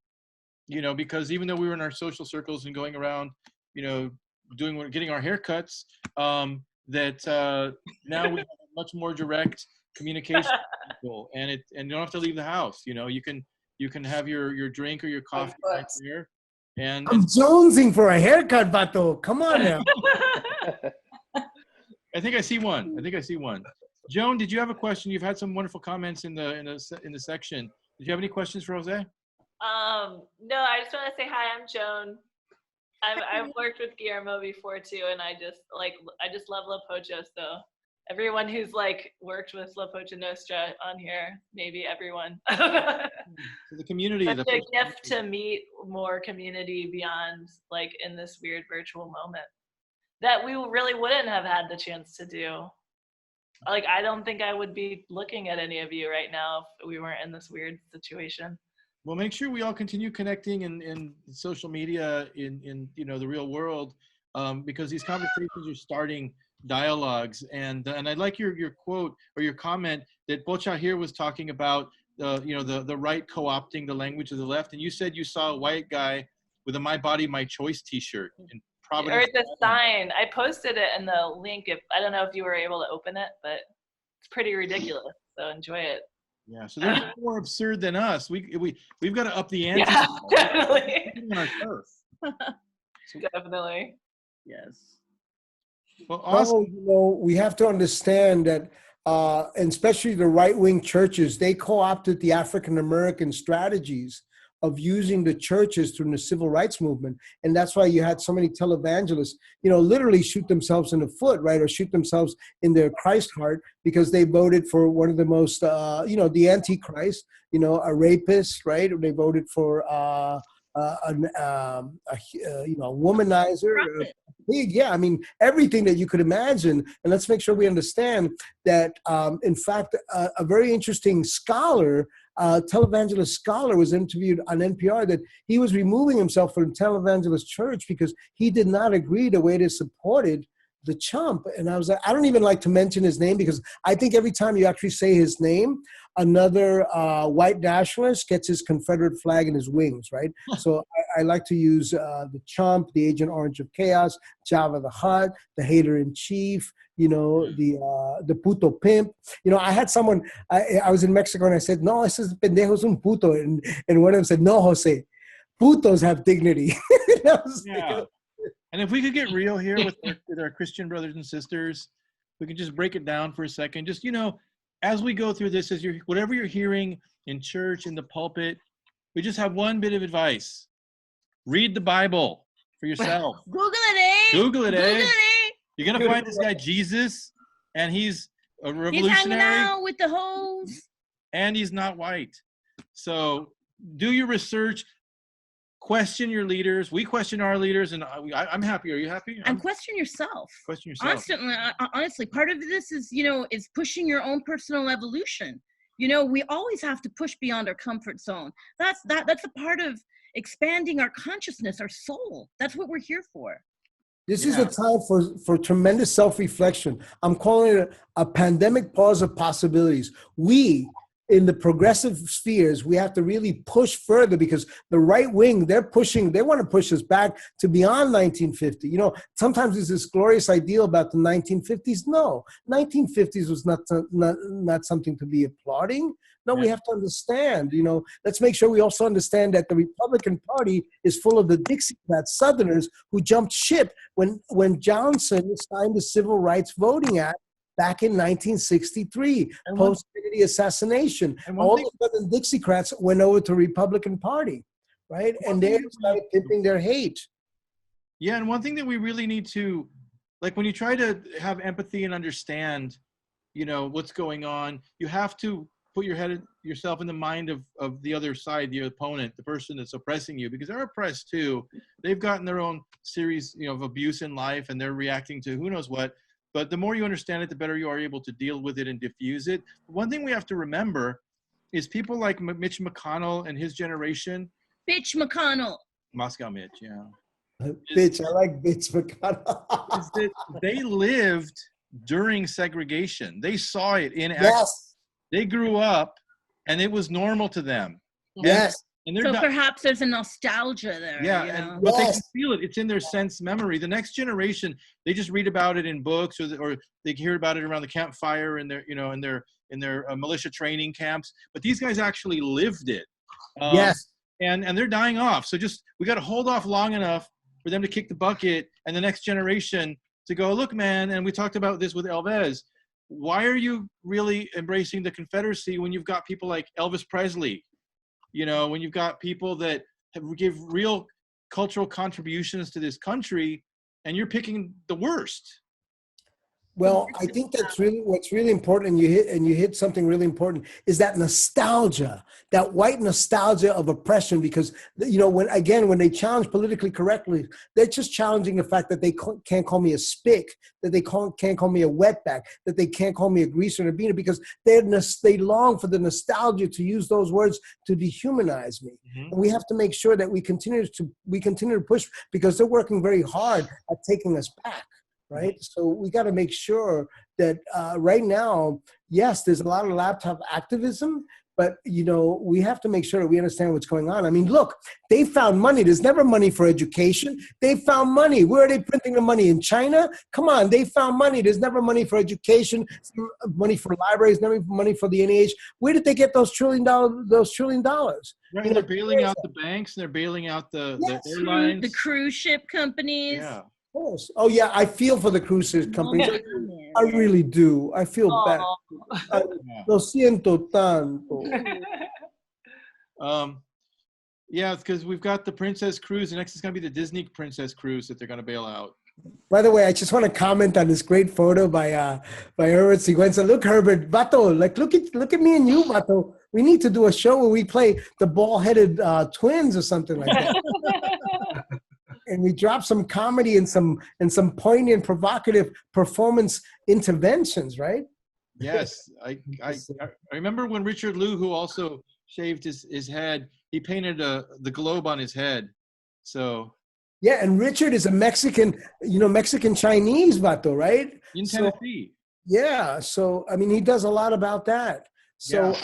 you know, because even though we were in our social circles and going around, you know, getting our haircuts, now we have a much more direct communication with people, and you don't have to leave the house. You know, you can have your drink or your coffee right here. And I'm jonesing for a haircut, Vato. Come on now. I think I see one. Joan, did you have a question? You've had some wonderful comments in the section. Did you have any questions for Jose? No, I just want to say hi. I'm Joan. I've worked with Guillermo before too, and I just love La Pocha. So everyone who's like worked with La Pocha Nostra on here, maybe everyone. So the community. It's a gift to meet more community beyond, like, in this weird virtual moment that we really wouldn't have had the chance to do. Like, I don't think I would be looking at any of you right now if we weren't in this weird situation. Well, make sure we all continue connecting in social media, in you know, the real world, because these conversations are starting dialogues. And I like your quote or your comment that Pocha here was talking about, you know, the right co-opting the language of the left. And you said you saw a white guy with a "My Body, My Choice" T-shirt in Providence. Or the sign. I posted it in the link. I don't know if you were able to open it, but it's pretty ridiculous. So enjoy it. Yeah, so they're more absurd than us. We've got to up the ante. Yeah, definitely. On our turf. Definitely. Yes. Well, awesome. You know, we have to understand that, and especially the right-wing churches, they co-opted the African-American strategies of using the churches during the civil rights movement. And that's why you had so many televangelists, you know, literally shoot themselves in the foot, right? Or shoot themselves in their Christ heart because they voted for one of the most, you know, the Antichrist, you know, a rapist, right? Or they voted for, you know, a womanizer, yeah, I mean, everything that you could imagine. And let's make sure we understand that, in fact, a very interesting scholar, televangelist scholar, was interviewed on NPR that he was removing himself from the televangelist church because he did not agree the way they supported the chump. And I was like, I don't even like to mention his name because I think every time you actually say his name, another white nationalist gets his Confederate flag in his wings, right? So I like to use the chump, the Agent Orange of Chaos, Java the Hutt, the Hater-in-Chief, you know, the puto pimp. You know, I had someone, I was in Mexico and I said, no, ese es pendejo es un puto. And one of them said, no, Jose, putos have dignity. Yeah. And if we could get real here with our Christian brothers and sisters, we can just break it down for a second. Just, you know, as we go through this, whatever you're hearing in church, in the pulpit, we just have one bit of advice. Read the Bible for yourself. Google it, eh? Google it, eh? Google it, eh? You're going to find this guy Jesus, and he's a revolutionary. He's hanging out with the hoes. And he's not white. So do your research. Question your leaders. We question our leaders, and I'm happy. Are you happy? And question yourself. Question yourself. Constantly. Honestly, part of this is, you know, is pushing your own personal evolution. You know, we always have to push beyond our comfort zone. That's a part of expanding our consciousness, our soul. That's what we're here for. This is a time for tremendous self-reflection. I'm calling it a pandemic pause of possibilities. We, in the progressive spheres, we have to really push further, because the right wing, they want to push us back to beyond 1950. You know, sometimes there's this glorious ideal about the 1950s. No, 1950s was not something to be applauding. No, we have to understand, you know, let's make sure we also understand that the Republican Party is full of the Dixiecrat Southerners who jumped ship when Johnson signed the Civil Rights Voting Act back in 1963, post-Kennedy assassination. All of a sudden, Dixiecrats went over to Republican Party, right? And they started pimping their hate. Yeah, and one thing that we really need to, like, when you try to have empathy and understand, you know, what's going on, you have to put yourself in the mind of the other side, the opponent, the person that's oppressing you, because they're oppressed too. They've gotten their own series, you know, of abuse in life, and they're reacting to who knows what. But the more you understand it, the better you are able to deal with it and diffuse it. One thing we have to remember is people like Mitch McConnell and his generation. Bitch McConnell. Moscow Mitch, yeah. Bitch, I like Bitch McConnell. They lived during segregation. They saw it in action. Yes. They grew up, and it was normal to them. Yes. And they're So not, perhaps there's a nostalgia there. yeah, you know? but they can feel it. It's in their sense memory. The next generation, they just read about it in books, or they hear about it around the campfire in their, you know, in their militia training camps. But these guys actually lived it. Yes. And they're dying off. So we got to hold off long enough for them to kick the bucket, and the next generation to go, look, man. And we talked about this with Elvez. Why are you really embracing the Confederacy when you've got people like Elvis Presley? You know, when you've got people that give real cultural contributions to this country, and you're picking the worst. Well, I think that's really what's really important, and you hit something really important, is that nostalgia, that white nostalgia of oppression. Because, you know, when they challenge politically correctly, they're just challenging the fact that they can't call me a spick, that they can't call me a wetback, that they can't call me a greaser and a beaner, because they long for the nostalgia to use those words to dehumanize me. Mm-hmm. And we have to make sure that we continue to push, because they're working very hard at taking us back. Right. So we got to make sure that right now, yes, there's a lot of laptop activism, but, you know, we have to make sure that we understand what's going on. I mean, look, they found money. There's never money for education. They found money. Where are they printing the money? In China? Come on. They found money. There's never money for education, money for libraries, never money for the NIH. Where did they get those $1 trillion? Right. You know, they're bailing out the banks, and they're bailing out the airlines. The cruise ship companies. Yeah. Of course. Oh yeah, I feel for the cruise ship companies. I really do. I feel bad. Lo siento tanto. Yeah, it's because we've got the Princess Cruise, and next is going to be the Disney Princess Cruise that they're going to bail out. By the way, I just want to comment on this great photo by Herbert Sigüenza. Look, Herbert, Bato, like look at me and you, Bato. We need to do a show where we play the ball-headed twins or something like that. And we drop some comedy and some poignant, provocative performance interventions, right? Yes, I remember when Richard Liu, who also shaved his head, he painted the globe on his head. So yeah, and Richard is a Mexican, Mexican Chinese vato, right? In Tennessee. Yeah, so I mean, he does a lot about that. So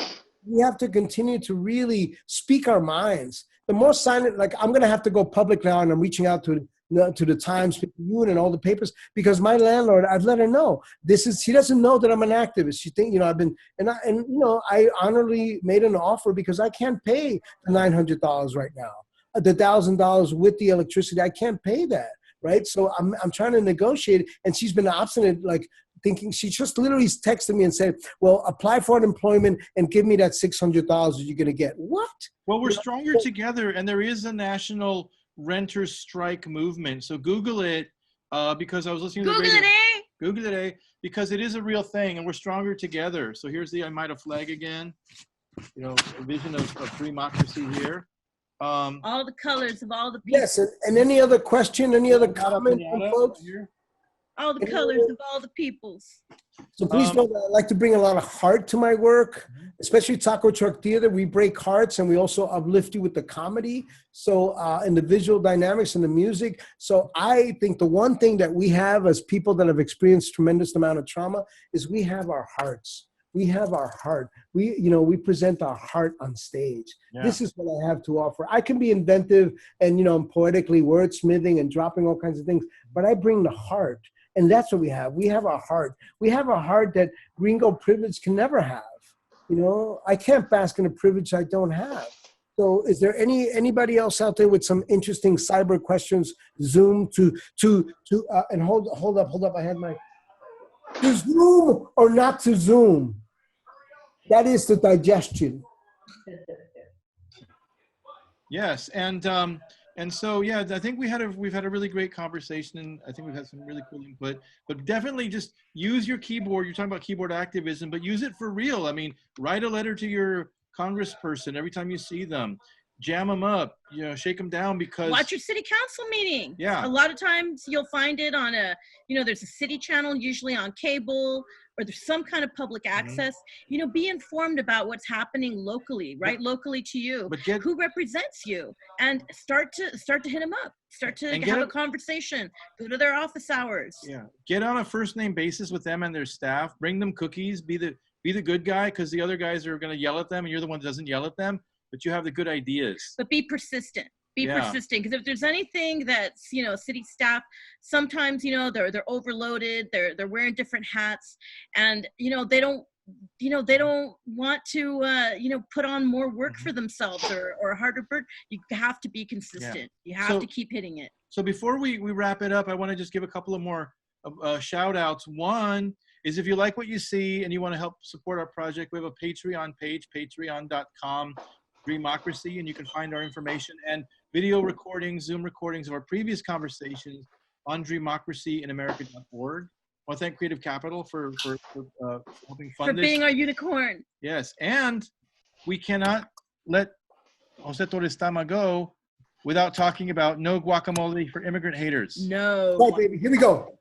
we have to continue to really speak our minds. The more silent, like I'm going to have to go public now, and I'm reaching out to the Times, Picayune, and all the papers, because my landlord, I've let her know he doesn't know that I'm an activist. She think, I've been, I honorably made an offer because I can't pay the $900 right now, the $1,000 with the electricity. I can't pay that, right? So I'm trying to negotiate, and she's been obstinate, like thinking. She just literally texted me and said, well, apply for unemployment and give me that $600 you're going to get. What? Well, we're stronger together, and there is a national renters strike movement. So Google it, because I was listening to the radio. Google it, because it is a real thing, and we're stronger together. So here's the Oneida flag again. A vision of DREAMOCRACY here. All the colors of all the people. Yes, and any other question, any other comment from folks? All the colors of all the peoples. So please know that I like to bring a lot of heart to my work, especially Taco Truck Theater. We break hearts, and we also uplift you with the comedy. So, and the visual dynamics and the music. So I think the one thing that we have as people that have experienced tremendous amount of trauma is we have our hearts. we have our heart. We present our heart on stage. Yeah. This is what I have to offer. I can be inventive and, I'm poetically wordsmithing and dropping all kinds of things, but I bring the heart. And that's what we have. We have our heart. We have a heart that gringo privilege can never have. I can't bask in a privilege I don't have. So is there anybody else out there with some interesting cyber questions? Zoom and hold up. I had my, to Zoom or not to Zoom? That is the digestion. Yes, and so yeah, I think we've had a really great conversation, and I think we've had some really cool input. But definitely just use your keyboard. You're talking about keyboard activism, but use it for real. I mean, write a letter to your congressperson every time you see them. Jam them up, shake them down, because watch your city council meeting. Yeah. A lot of times you'll find it on there's a city channel, usually on cable, or there's some kind of public access. Be informed about what's happening locally, right? Locally to you. But who represents you, and start to hit them up. Start to have a conversation. Go to their office hours. Yeah. Get on a first name basis with them and their staff. Bring them cookies. Be the good guy, because the other guys are going to yell at them, and you're the one that doesn't yell at them. But you have the good ideas. But be persistent. Be persistent, because if there's anything that's city staff, sometimes they're overloaded. They're wearing different hats, and they don't want to put on more work for themselves or a harder burden. You have to be consistent. You have to keep hitting it. So before we wrap it up, I want to just give a couple of more shout outs. One is, if you like what you see and you want to help support our project, we have a Patreon page, patreon.com/DREAMOCRACY, and you can find our information and video recordings, Zoom recordings of our previous conversations on DREAMOCRACYInAmerica.org. I want to thank Creative Capital for helping fund this. For being our unicorn. Yes, and we cannot let José Torres-Tama go without talking about no guacamole for immigrant haters. No. Right, baby. Here we go.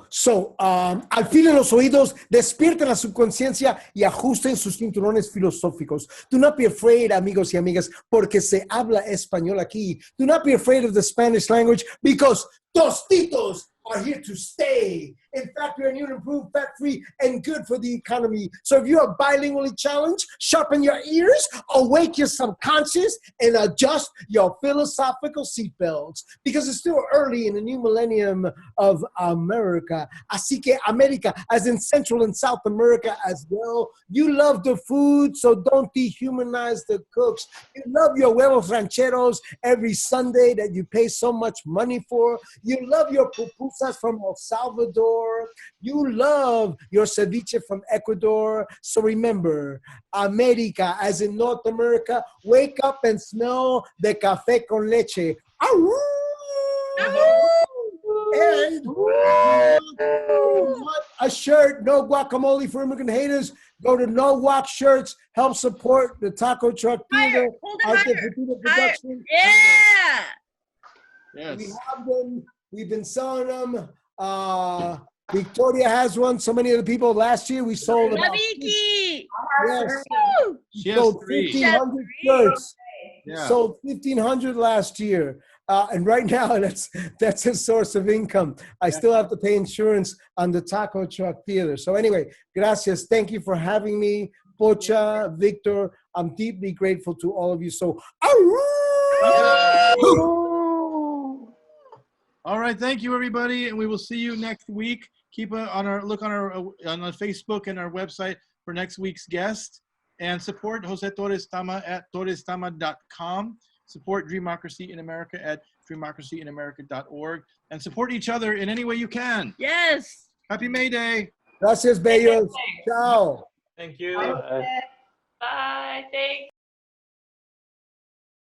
So, afilen los oídos, despierten la subconsciencia y ajusten sus cinturones filosóficos. Do not be afraid, amigos y amigas, porque se habla español aquí. Do not be afraid of the Spanish language, because tostitos are here to stay. In fact, we're new and improved, fat-free, and good for the economy. So if you are bilingually challenged, sharpen your ears, awake your subconscious, and adjust your philosophical seatbelts, because it's still early in the new millennium of America. Así que America, as in Central and South America as well. You love the food, so don't dehumanize the cooks. You love your huevos rancheros every Sunday that you pay so much money for. You love your pupusas from El Salvador. You love your ceviche from Ecuador. So remember, America, as in North America, wake up and smell the café con leche. And want a shirt, no guacamole for immigrant haters, go to No Guac Shirts, help support the Taco Truck Theater. Production. Yeah. Yes. We have them. We've been selling them. Victoria has one. So many other people. Last year we sold about. Yes. She sold has 1,500 shirts. Yeah. Sold 1,500 last year. And right now, that's a source of income. I still have to pay insurance on the Taco Truck Theater. So anyway, gracias. Thank you for having me. Pocha, Victor, I'm deeply grateful to all of you. So, all right, thank you, everybody, and we will see you next week. Keep on our Facebook and our website for next week's guest, and support José Torres-Tama at torrestama.com. Support Dreamocracy in America at dreamocracyinamerica.org, and support each other in any way you can. Yes. Happy May Day. Gracias, bellos. Ciao. Thank you. Bye. Thanks.